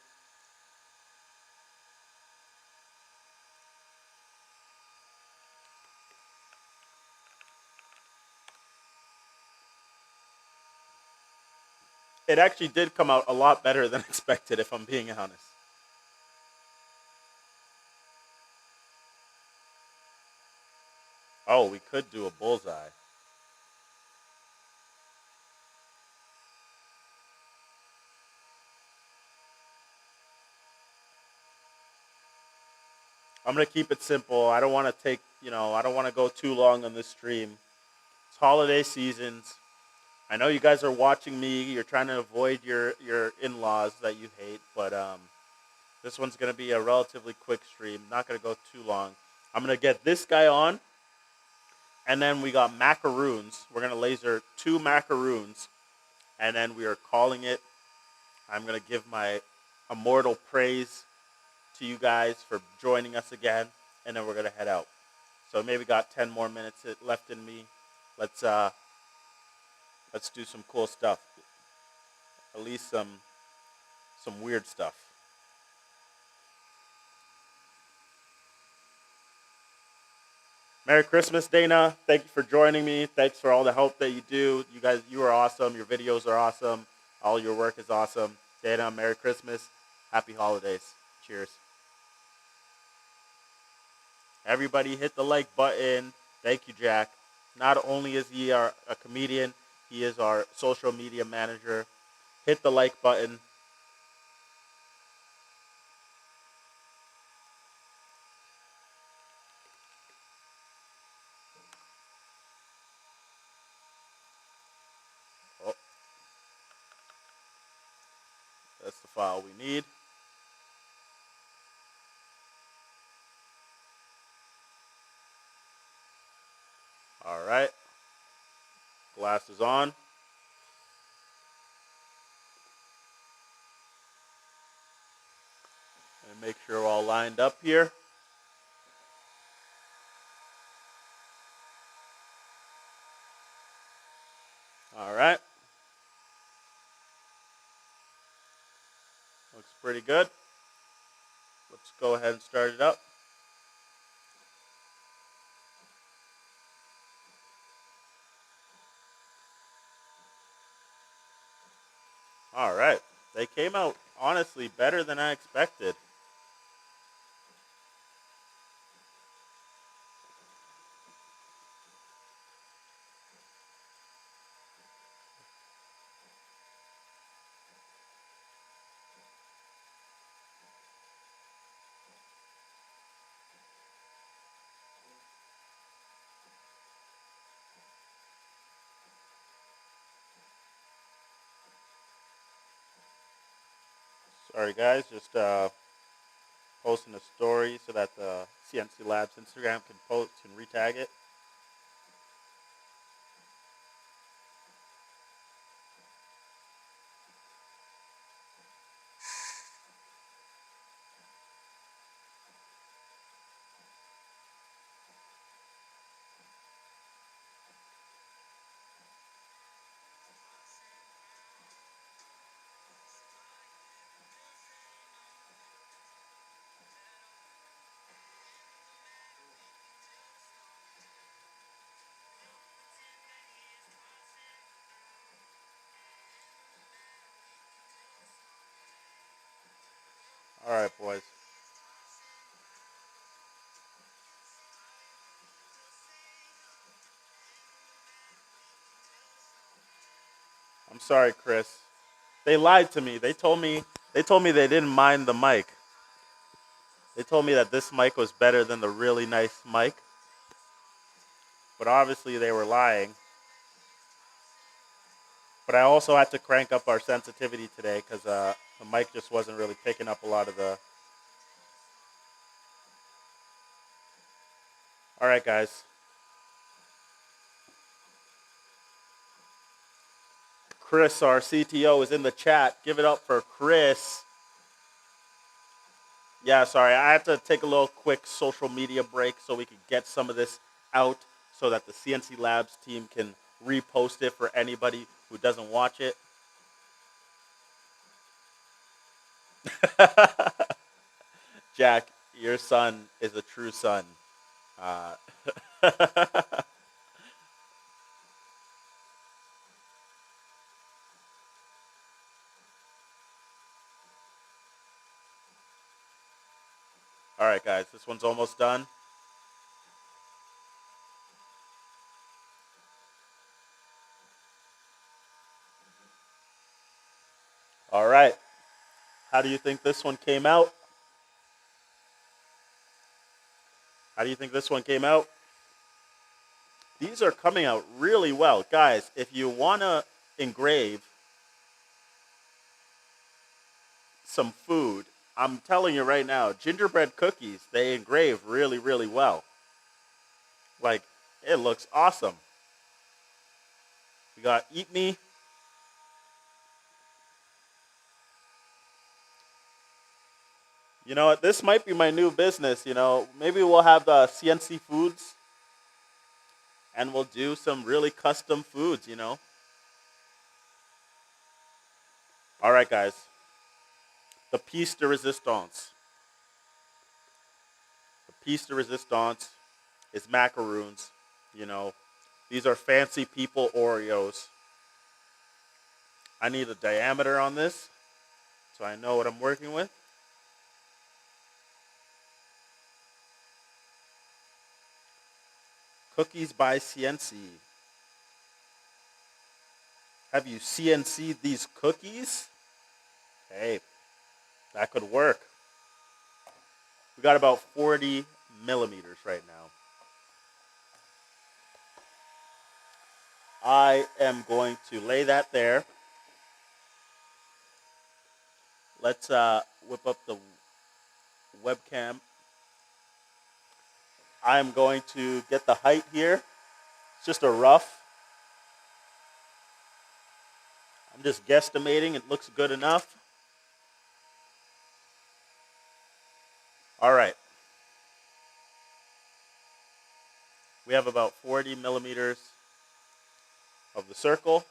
It actually did come out a lot better than expected, if I'm being honest. Oh, we could do a bullseye. I'm gonna keep it simple. I don't want to I don't want to go too long on this stream. It's holiday seasons. I know you guys are watching me. You're trying to avoid your in-laws that you hate, but this one's gonna be a relatively quick stream. Not gonna go too long. I'm gonna get this guy on, and then we got macaroons. We're gonna laser two macaroons, and then we are calling it. I'm gonna give my immortal praise to you guys for joining us again, and then we're gonna head out. So maybe got 10 more minutes left in me. Let's uh, let's do some cool stuff. At least some weird stuff. Merry Christmas, Dana. Thank you for joining me. Thanks for all the help that you do. You guys, you are awesome. Your videos are awesome. All your work is awesome. Dana, Merry Christmas. Happy holidays. Cheers. Everybody hit the like button. Thank you, Jack. Not only is he a comedian, he is our social media manager. Hit the like button. Oh, that's the file we need. All right. Glasses on. And make sure we're all lined up here. All right. Looks pretty good. Let's go ahead and start it up. All right. They came out, honestly, better than I expected. Sorry, guys. Just posting a story so that the CNC Labs Instagram can post and retag it. All right, boys. I'm sorry, Chris. They lied to me. They told me they didn't mind the mic. They told me that this mic was better than the really nice mic. But obviously they were lying. But I also had to crank up our sensitivity today because the mic just wasn't really picking up a lot of the. All right, guys. Chris, our CTO, is in the chat. Give it up for Chris. Yeah, sorry. I had to take a little quick social media break so we could get some of this out so that the CNC Labs team can repost it for anybody who doesn't watch it. Jack, your son is a true son. Uh, All right, guys, this one's almost done. All right. How do you think this one came out? How do you think this one came out? These are coming out really well. Guys, if you want to engrave some food, I'm telling you right now, gingerbread cookies, they engrave really, really well. Like, it looks awesome. We got Eat Me. You know what? This might be my new business. Maybe we'll have the CNC foods and we'll do some really custom foods. All right, guys. The piece de resistance. The piece de resistance is macaroons. You know, these are fancy people Oreos. I need a diameter on this so I know what I'm working with. Cookies by CNC. Have you CNC'd these cookies? Hey, that could work. We got about 40 millimeters right now. I am going to lay that there. Let's whip up the webcam. I'm going to get the height here. It's just a rough. I'm just guesstimating. It looks good enough. All right. We have about 40 millimeters of the circle.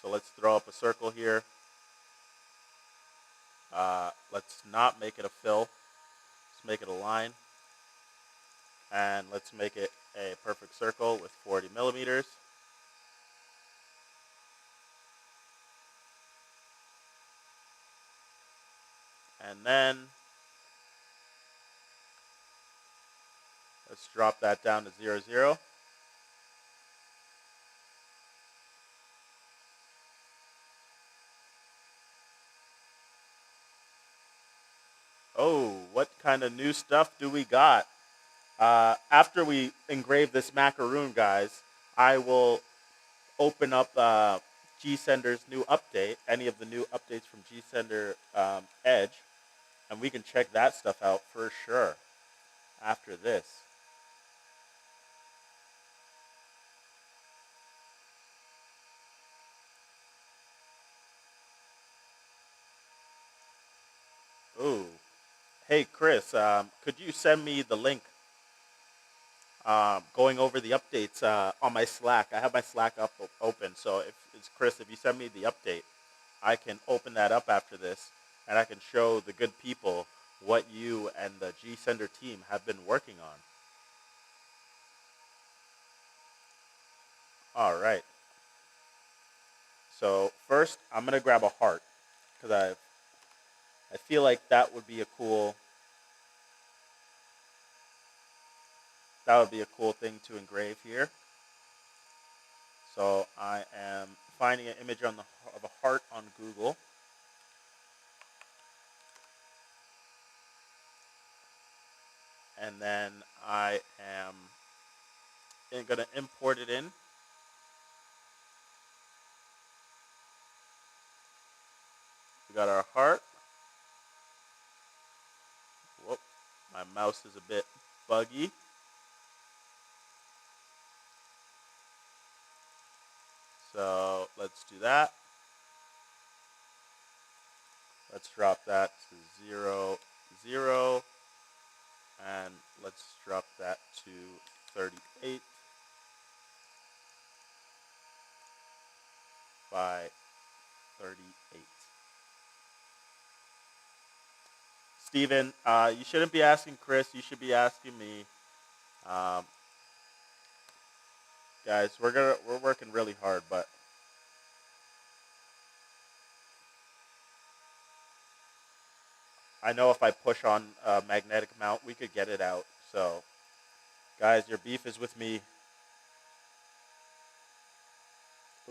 So let's throw up a circle here. Let's not make it a fill. Let's make it a line. And let's make it a perfect circle with 40 millimeters. And then let's drop that down to 0, 0. Oh, what kind of new stuff do we got? After we engrave this macaroon, guys, I will open up G-Sender's new update, any of the new updates from G-Sender Edge, and we can check that stuff out for sure after this. Ooh. Hey, Chris, could you send me the link going over the updates on my Slack? I have my Slack up open, so if it's Chris, if you send me the update, I can open that up after this, and I can show the good people what you and the G-Sender team have been working on. All right. So first, I'm gonna grab a heart because I feel like that would be a cool thing to engrave here. So I am finding an image of a heart on Google. And then I am going to import it in. We got our heart. Whoop, my mouse is a bit buggy. So let's do that. Let's drop that to 0, 0. And let's drop that to 38 by 38. Steven, you shouldn't be asking Chris. You should be asking me. Guys, we're working really hard, but I know if I push on a magnetic mount, we could get it out. So, guys, your beef is with me.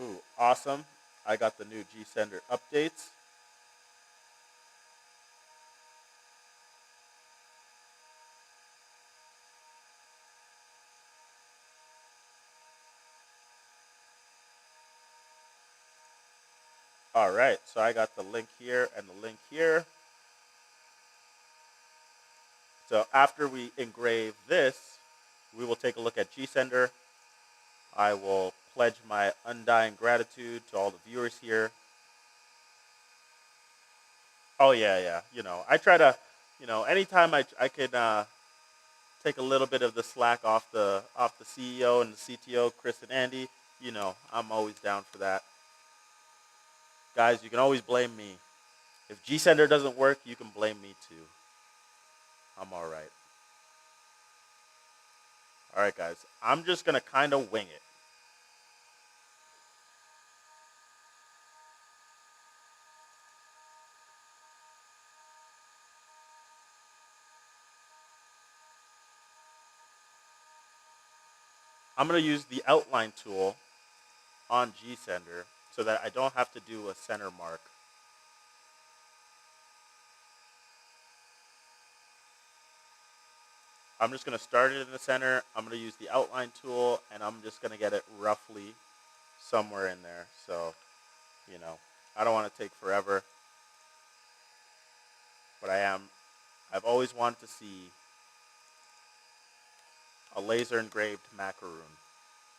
Ooh, awesome. I got the new G-Sender updates. All right, so I got the link here and the link here. So after we engrave this, we will take a look at G-Sender. I will pledge my undying gratitude to all the viewers here. Oh, yeah. I try to, anytime I could take a little bit of the slack off the CEO and the CTO, Chris and Andy, I'm always down for that. Guys, you can always blame me. If G-Sender doesn't work, you can blame me too. I'm all right. All right, guys. I'm just going to kind of wing it. I'm going to use the outline tool on G-Sender so that I don't have to do a center mark. I'm just going to start it in the center. I'm going to use the outline tool, and I'm just going to get it roughly somewhere in there. So, you know, I don't want to take forever, but I've always wanted to see a laser engraved macaroon,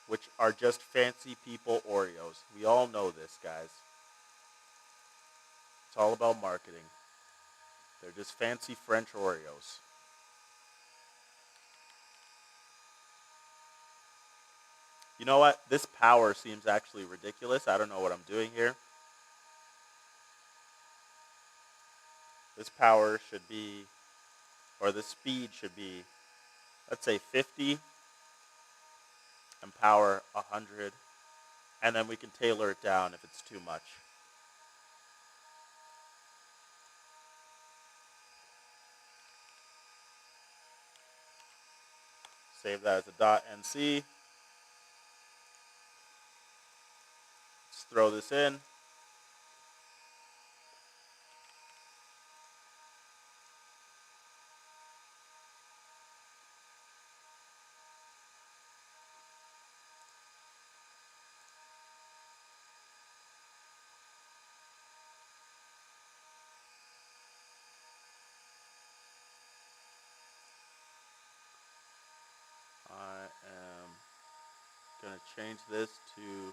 which are just fancy people Oreos. We all know this, guys. It's all about marketing. They're just fancy French Oreos. You know what? This power seems actually ridiculous. I don't know what I'm doing here. This power should be, or the speed should be, let's say 50, and power 100, and then we can tailor it down if it's too much. Save that as a .nc. Let's throw this in. I am going to change this to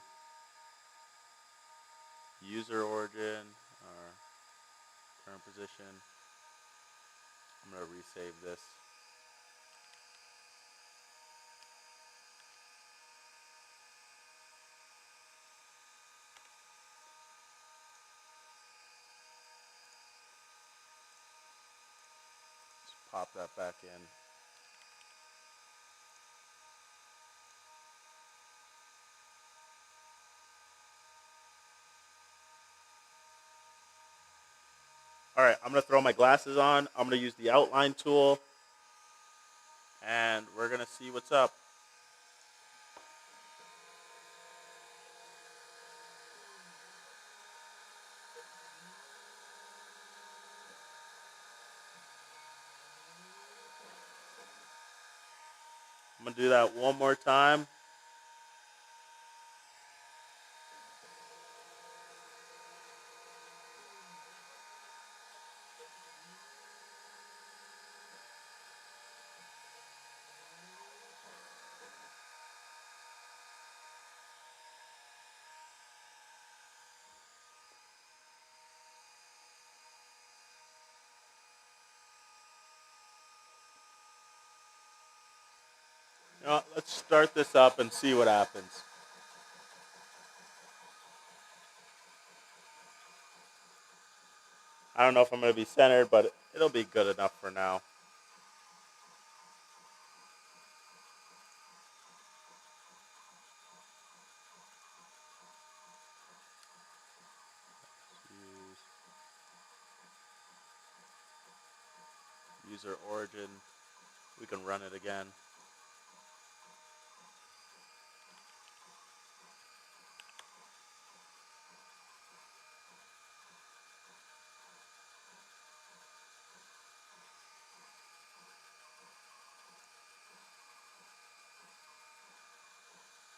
user origin, or current position. I'm going to resave this. Let's pop that back in. All right, I'm going to throw my glasses on. I'm going to use the outline tool, and we're going to see what's up. I'm going to do that one more time. You know, let's start this up and see what happens. I don't know if I'm going to be centered, but it'll be good enough for now. User origin. We can run it again.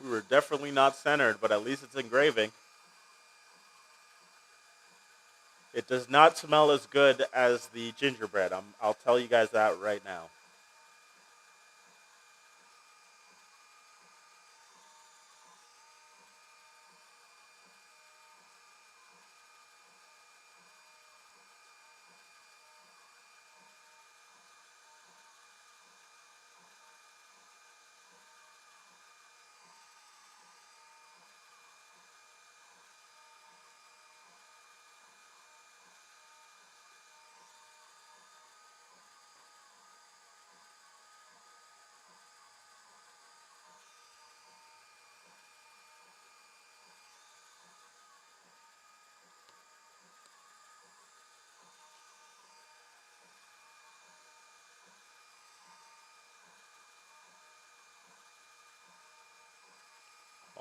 We were definitely not centered, but at least it's engraving. It does not smell as good as the gingerbread. I'll tell you guys that right now.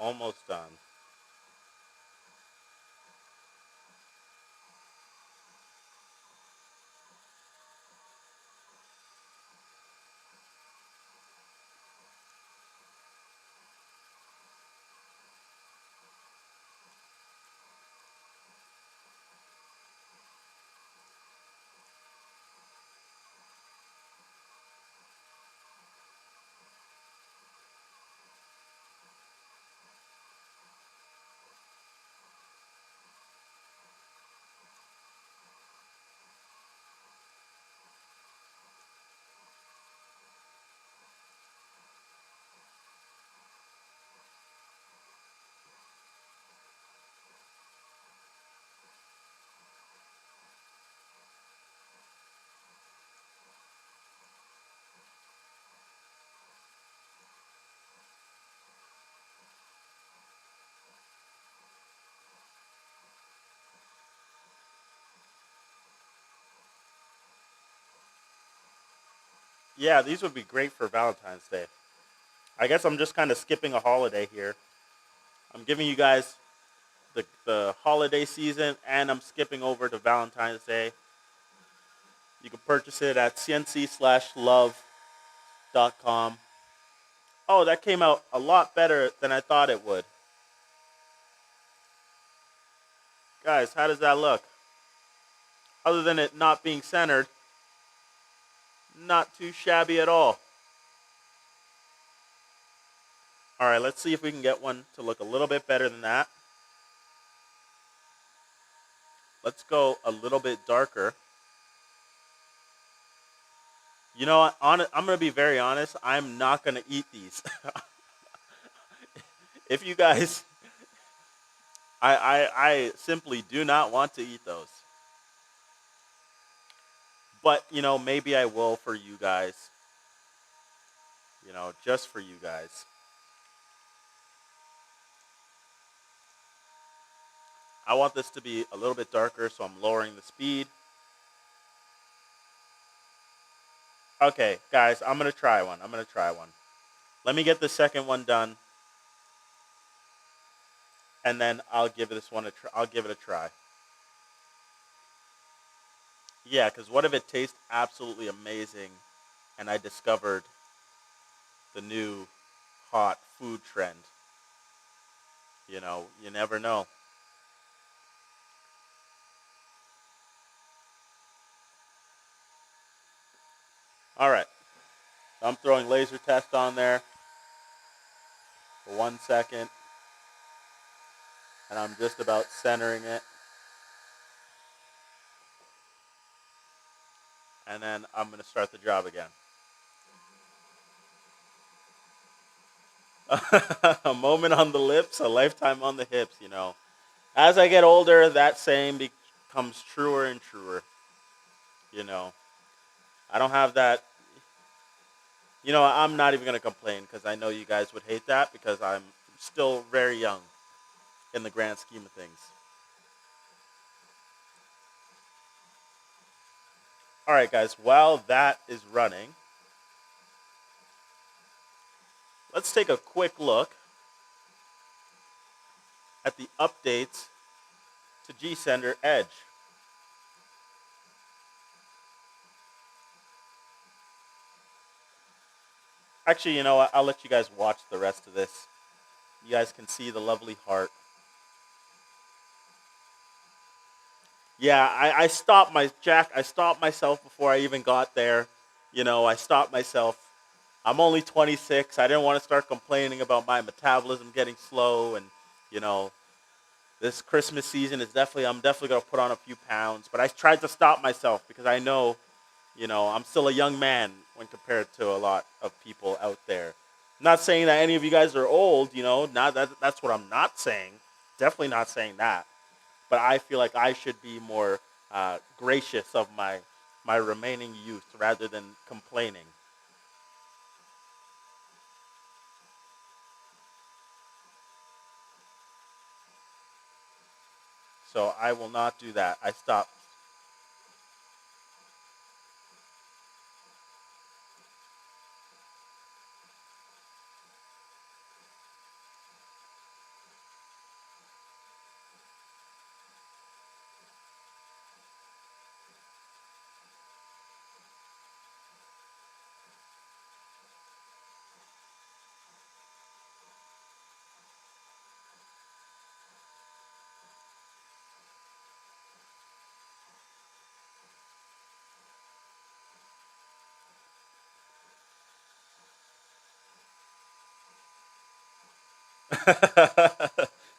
almost done. Yeah, these would be great for Valentine's Day. I guess I'm just kind of skipping a holiday here. I'm giving you guys the holiday season, and I'm skipping over to Valentine's Day. You can purchase it at cnc/love.com. Oh, that came out a lot better than I thought it would. Guys, how does that look? Other than it not being centered, not too shabby at all. All right, let's see if we can get one to look a little bit better than that. Let's go a little bit darker. You know what? I'm going to be very honest. I'm not going to eat these. If you guys, I simply do not want to eat those. But, maybe I will for you guys. Just for you guys. I want this to be a little bit darker, so I'm lowering the speed. Okay, guys, I'm going to try one. Let me get the second one done, and then I'll give this one I'll give it a try. Yeah, because what if it tastes absolutely amazing, and I discovered the new hot food trend? You never know. All right, so I'm throwing laser test on there for 1 second, and I'm just about centering it. And then I'm going to start the job again. A moment on the lips, a lifetime on the hips. As I get older, that saying becomes truer and truer. You know, I don't have that. I'm not even going to complain because I know you guys would hate that because I'm still very young in the grand scheme of things. All right, guys, while that is running, let's take a quick look at the updates to GSender Edge. Actually, you know what? I'll let you guys watch the rest of this. You guys can see the lovely heart. Yeah, I stopped I stopped myself before I even got there. I stopped myself. I'm only 26. I didn't want to start complaining about my metabolism getting slow, and you know, this Christmas season is I'm definitely gonna put on a few pounds. But I tried to stop myself because I know, I'm still a young man when compared to a lot of people out there. I'm not saying that any of you guys are old. Not that's what I'm not saying. Definitely not saying that. But I feel like I should be more gracious of my remaining youth rather than complaining. So I will not do that. I stopped.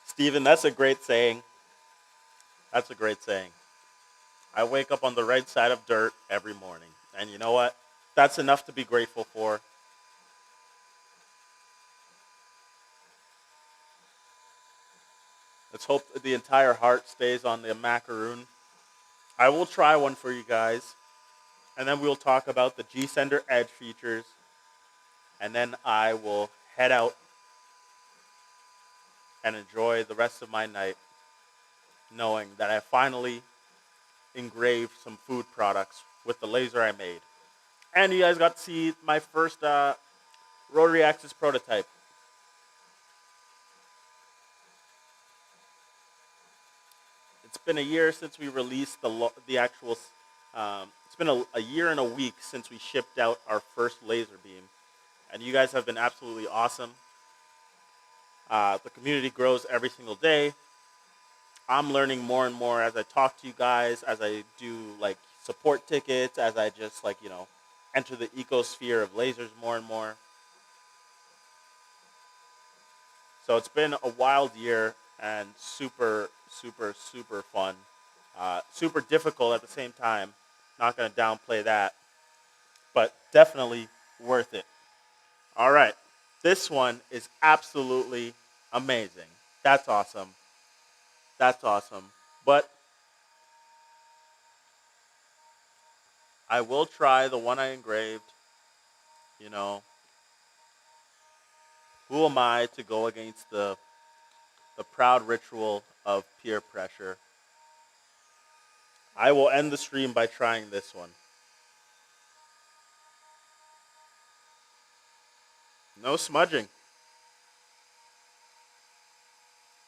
Steven, that's a great saying. That's a great saying. I wake up on the right side of dirt every morning. And you know what? That's enough to be grateful for. Let's hope that the entire heart stays on the macaroon. I will try one for you guys. And then we'll talk about the G Sender Edge features. And then I will head out and enjoy the rest of my night knowing that I finally engraved some food products with the laser I made. And you guys got to see my first rotary axis prototype. It's been a year since we released the actual. It's been a year and a week since we shipped out our first laser beam, and you guys have been absolutely awesome. The community grows every single day. I'm learning more and more as I talk to you guys, as I do like support tickets, as I just like enter the ecosphere of lasers more and more. So it's been a wild year and super, super, super fun. Super difficult at the same time. Not going to downplay that, but definitely worth it. All right. This one is absolutely amazing. That's awesome. That's awesome. But I will try the one I engraved. You know, who am I to go against the proud ritual of peer pressure? I will end the stream by trying this one. No smudging.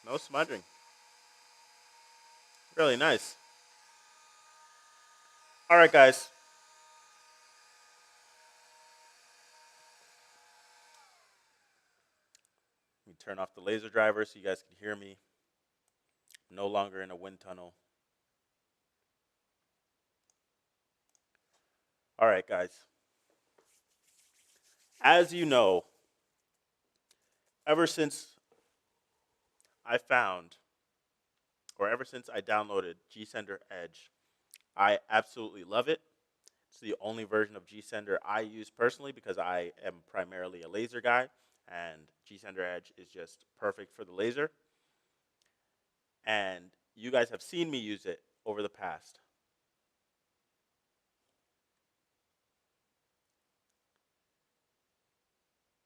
No smudging. Really nice. All right, guys. Let me turn off the laser driver so you guys can hear me. I'm no longer in a wind tunnel. All right, guys. As you know, ever since I found, or ever since I downloaded G Sender Edge, I absolutely love it. It's the only version of G Sender I use personally because I am primarily a laser guy, and G Sender Edge is just perfect for the laser. And you guys have seen me use it over the past.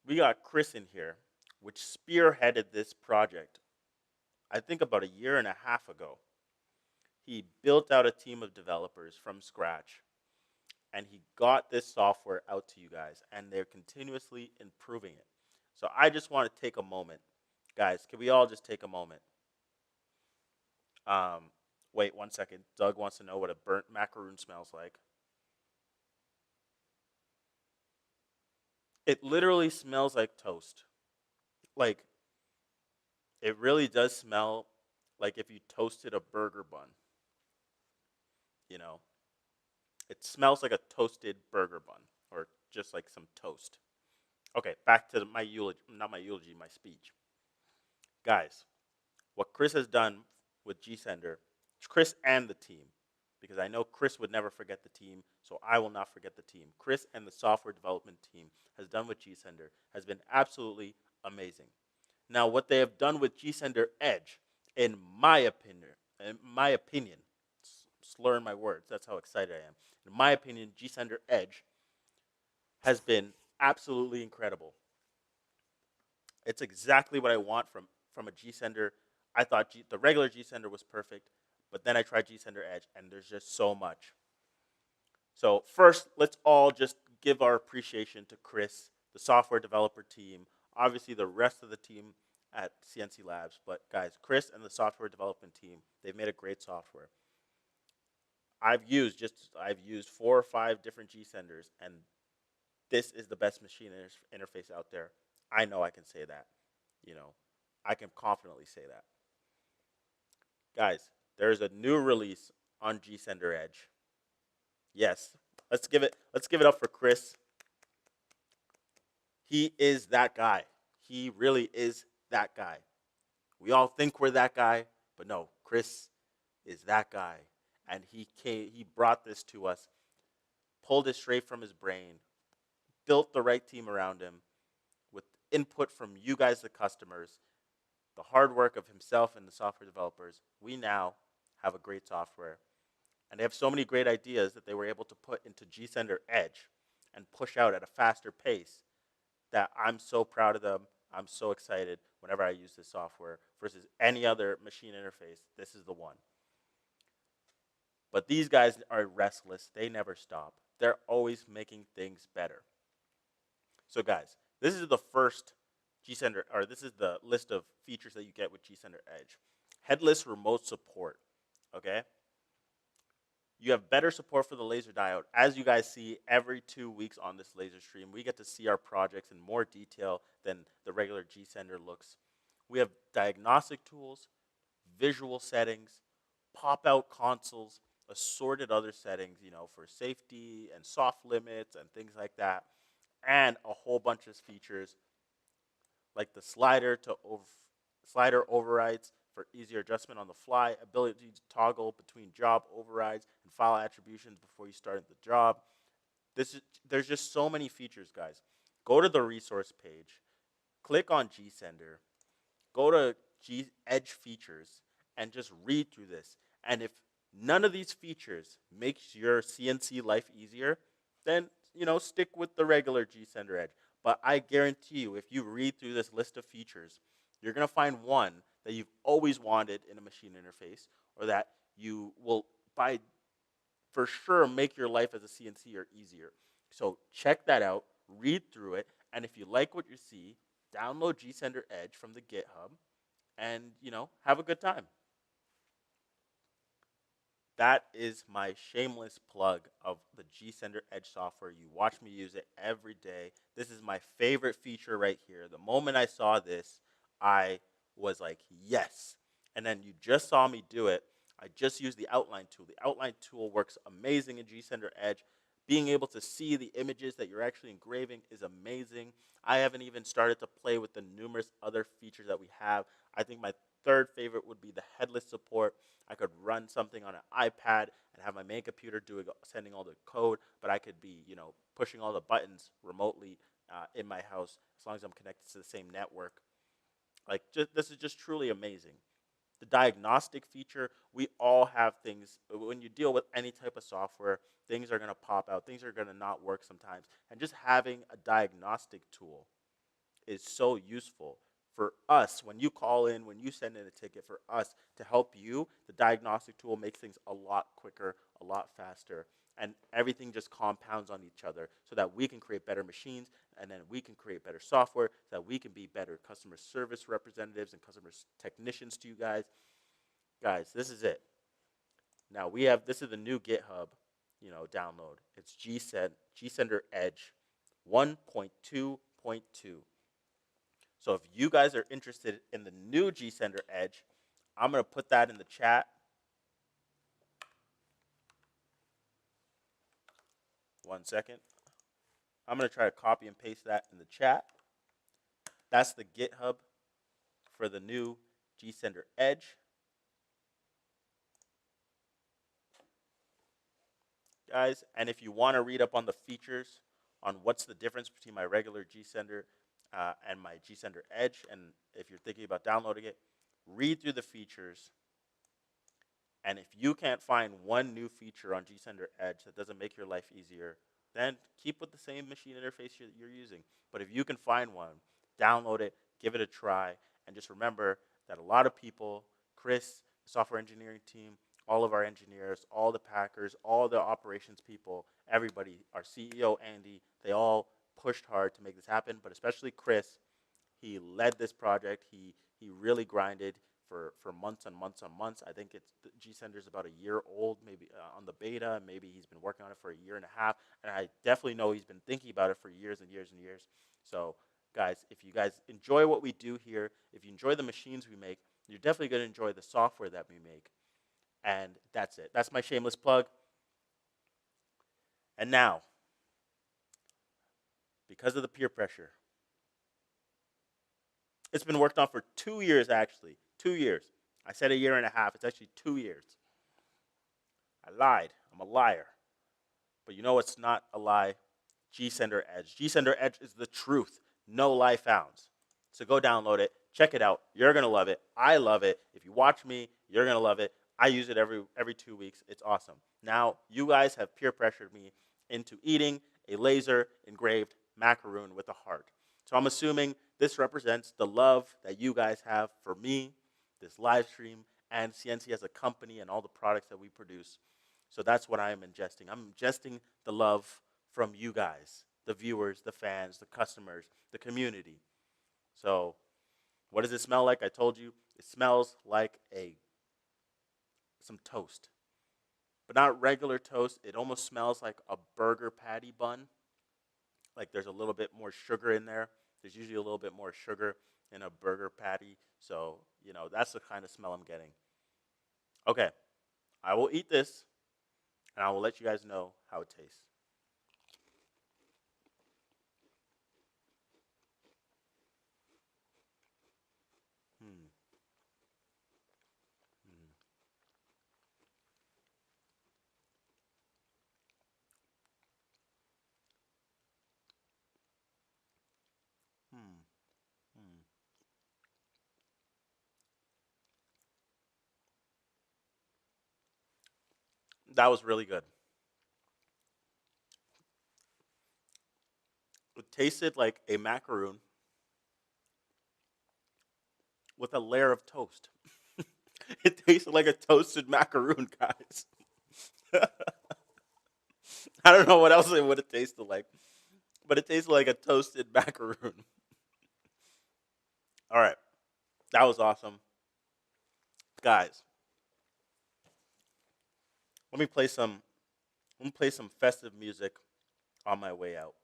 We got Chris in here, which spearheaded this project, I think about a year and a half ago. He built out a team of developers from scratch, and he got this software out to you guys, and they're continuously improving it. So I just want to take a moment. Guys, can we all just take a moment? Um, Wait 1 second. Doug wants to know what a burnt macaroon smells like. It literally smells like toast. Like, it really does smell like if you toasted a burger bun. You know, it smells like a toasted burger bun or just like some toast. Okay, back to my eulogy, not my eulogy, my speech. Guys, what Chris has done with G Sender, Chris and the team, because I know Chris would never forget the team, so I will not forget the team. Chris and the software development team has done with G Sender has been absolutely amazing. Now, what they have done with G Sender Edge, in my opinion, slurring my words, that's how excited I am. In my opinion, G Sender Edge has been absolutely incredible. It's exactly what I want from a G Sender. I thought the regular G Sender was perfect, but then I tried G Sender Edge, and there's just so much. So first, let's all just give our appreciation to Chris, the software developer team, obviously the rest of the team at CNC Labs. But guys, Chris and the software development team, they've made a great software. I've used 4 or 5 different G Senders, and this is the best machine interface out there. I know I can say that. You know, I can confidently say that. Guys, there's a new release on G Sender Edge. Yes. Let's give it up for Chris. He is that guy. He really is that guy. We all think we're that guy, but no, Chris is that guy. And he brought this to us, pulled it straight from his brain, built the right team around him with input from you guys, the customers, the hard work of himself and the software developers. We now have a great software. And they have so many great ideas that they were able to put into GSender Edge and push out at a faster pace that I'm so proud of them. I'm so excited whenever I use this software versus any other machine interface. This is the one. But these guys are restless. They never stop. They're always making things better. So guys, this is the first GSender, or this is the list of features that you get with GSender Edge. Headless remote support, okay? You have better support for the laser diode. As you guys see, every 2 weeks on this laser stream, we get to see our projects in more detail than the regular GSender looks. We have diagnostic tools, visual settings, pop-out consoles, assorted other settings, for safety and soft limits and things like that, and a whole bunch of features like the slider overrides for easier adjustment on the fly, ability to toggle between job overrides and file attributions before you start the job. There's just so many features, guys. Go to the resource page, click on GSender, go to Edge features, and just read through this. And if none of these features makes your CNC life easier, then stick with the regular GSender Edge. But I guarantee you, if you read through this list of features, you're going to find one that you've always wanted in a machine interface, or that you will, for sure, make your life as a CNCer easier. So check that out, read through it, and if you like what you see, download GSender Edge from the GitHub, and have a good time. That is my shameless plug of the GSender Edge software. You watch me use it every day. This is my favorite feature right here. The moment I saw this, I was like, yes. And then you just saw me do it. I just used the outline tool. The outline tool works amazing in GSender Edge. Being able to see the images that you're actually engraving is amazing. I haven't even started to play with the numerous other features that we have. I think my third favorite would be the headless support. I could run something on an iPad and have my main computer sending all the code, but I could be, pushing all the buttons remotely in my house as long as I'm connected to the same network. This is just truly amazing. The diagnostic feature, we all have things. When you deal with any type of software, things are going to pop out. Things are going to not work sometimes. And just having a diagnostic tool is so useful for us. When you call in, when you send in a ticket, for us to help you, the diagnostic tool makes things a lot quicker, a lot faster, and everything just compounds on each other so that we can create better machines, and then we can create better software so that we can be better customer service representatives and customer technicians to you guys. Guys, this is it. Now this is the new GitHub, download. It's GSender Edge 1.2.2. So if you guys are interested in the new GSender Edge, I'm going to put that in the chat. One second. I'm going to try to copy and paste that in the chat. That's the GitHub for the new GSender Edge. Guys, and if you want to read up on the features, on what's the difference between my regular GSender and my GSender Edge, and if you're thinking about downloading it, read through the features. And if you can't find one new feature on GSender Edge that doesn't make your life easier, then keep with the same machine interface you're using. But if you can find one, download it, give it a try, and just remember that a lot of people, Chris, the software engineering team, all of our engineers, all the packers, all the operations people, everybody, our CEO, Andy, they all pushed hard to make this happen, but especially Chris. He led this project. He really grinded for months and months and months. I think GSender is about a year old, maybe on the beta. Maybe he's been working on it for a year and a half, and I definitely know he's been thinking about it for years and years and years. So, guys, if you guys enjoy what we do here, if you enjoy the machines we make, you're definitely going to enjoy the software that we make. And that's it. That's my shameless plug. And now, because of the peer pressure, It's been worked on for 2 years, actually. 2 years. I said a year and a half. It's actually 2 years. I lied. I'm a liar. But you know what's not a lie? G Sender Edge. G Sender Edge is the truth. No lie found. So go download it. Check it out. You're gonna love it. I love it. If you watch me, you're gonna love it. I use it every 2 weeks. It's awesome. Now you guys have peer pressured me into eating a laser engraved macaroon with a heart. So I'm assuming this represents the love that you guys have for me, this live stream, and CNC as a company and all the products that we produce. So that's what I am ingesting. I'm ingesting the love from you guys, the viewers, the fans, the customers, the community. So what does it smell like? I told you it smells like a some toast, but not regular toast. It almost smells like a burger patty bun. Like there's a little bit more sugar in there. There's usually a little bit more sugar in a burger patty. So, that's the kind of smell I'm getting. Okay, I will eat this and I will let you guys know how it tastes. Hmm. Hmm. Hmm. Hmm. That was really good. It tasted like a macaroon with a layer of toast. It tasted like a toasted macaroon, guys. I don't know what else it would have tasted like, but it tasted like a toasted macaroon. All right, that was awesome, guys. Let me play some. Let me play some festive music on my way out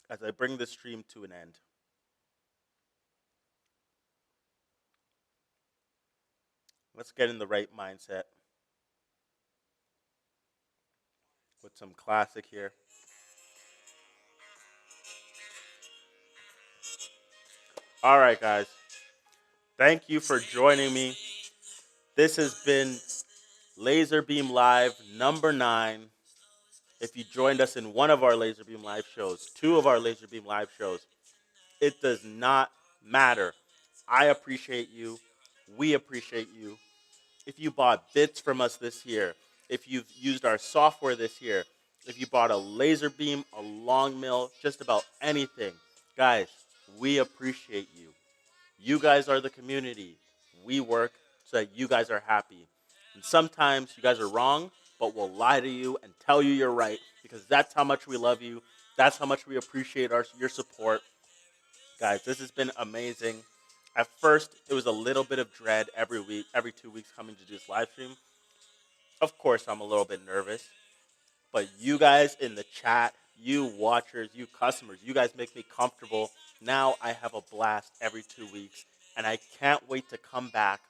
as I bring this stream to an end. Let's get in the right mindset with some classic here. All right, guys. Thank you for joining me. This has been LaserBeam Live number 9. If you joined us in one of our LaserBeam Live shows, two of our LaserBeam Live shows, it does not matter. I appreciate you. We appreciate you. If you bought bits from us this year, if you've used our software this year, if you bought a laser beam, a long mill, just about anything, guys, we appreciate you. You guys are the community. We work so that you guys are happy. And sometimes you guys are wrong, but we'll lie to you and tell you you're right because that's how much we love you. That's how much we appreciate your support. Guys, this has been amazing. At first, it was a little bit of dread every week, every 2 weeks coming to do this live stream. Of course, I'm a little bit nervous, but you guys in the chat, you watchers, you customers, you guys make me comfortable. Now I have a blast every 2 weeks, and I can't wait to come back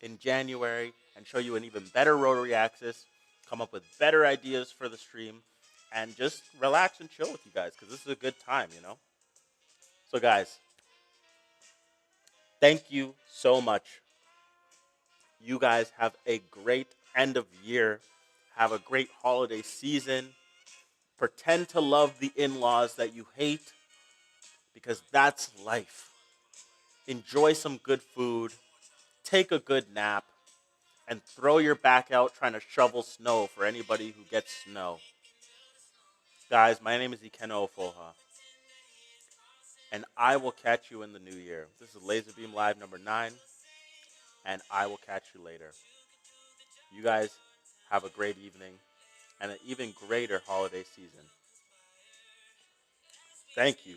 in January and show you an even better rotary axis, come up with better ideas for the stream, and just relax and chill with you guys because this is a good time. So, guys, thank you so much. You guys have a great end of year. Have a great holiday season. Pretend to love the in laws that you hate because that's life. Enjoy some good food. Take a good nap. And throw your back out trying to shovel snow for anybody who gets snow. Guys, my name is Ikenna Ofoha. And I will catch you in the new year. This is LaserBeam Live number 9. And I will catch you later. You guys have a great evening and an even greater holiday season. Thank you.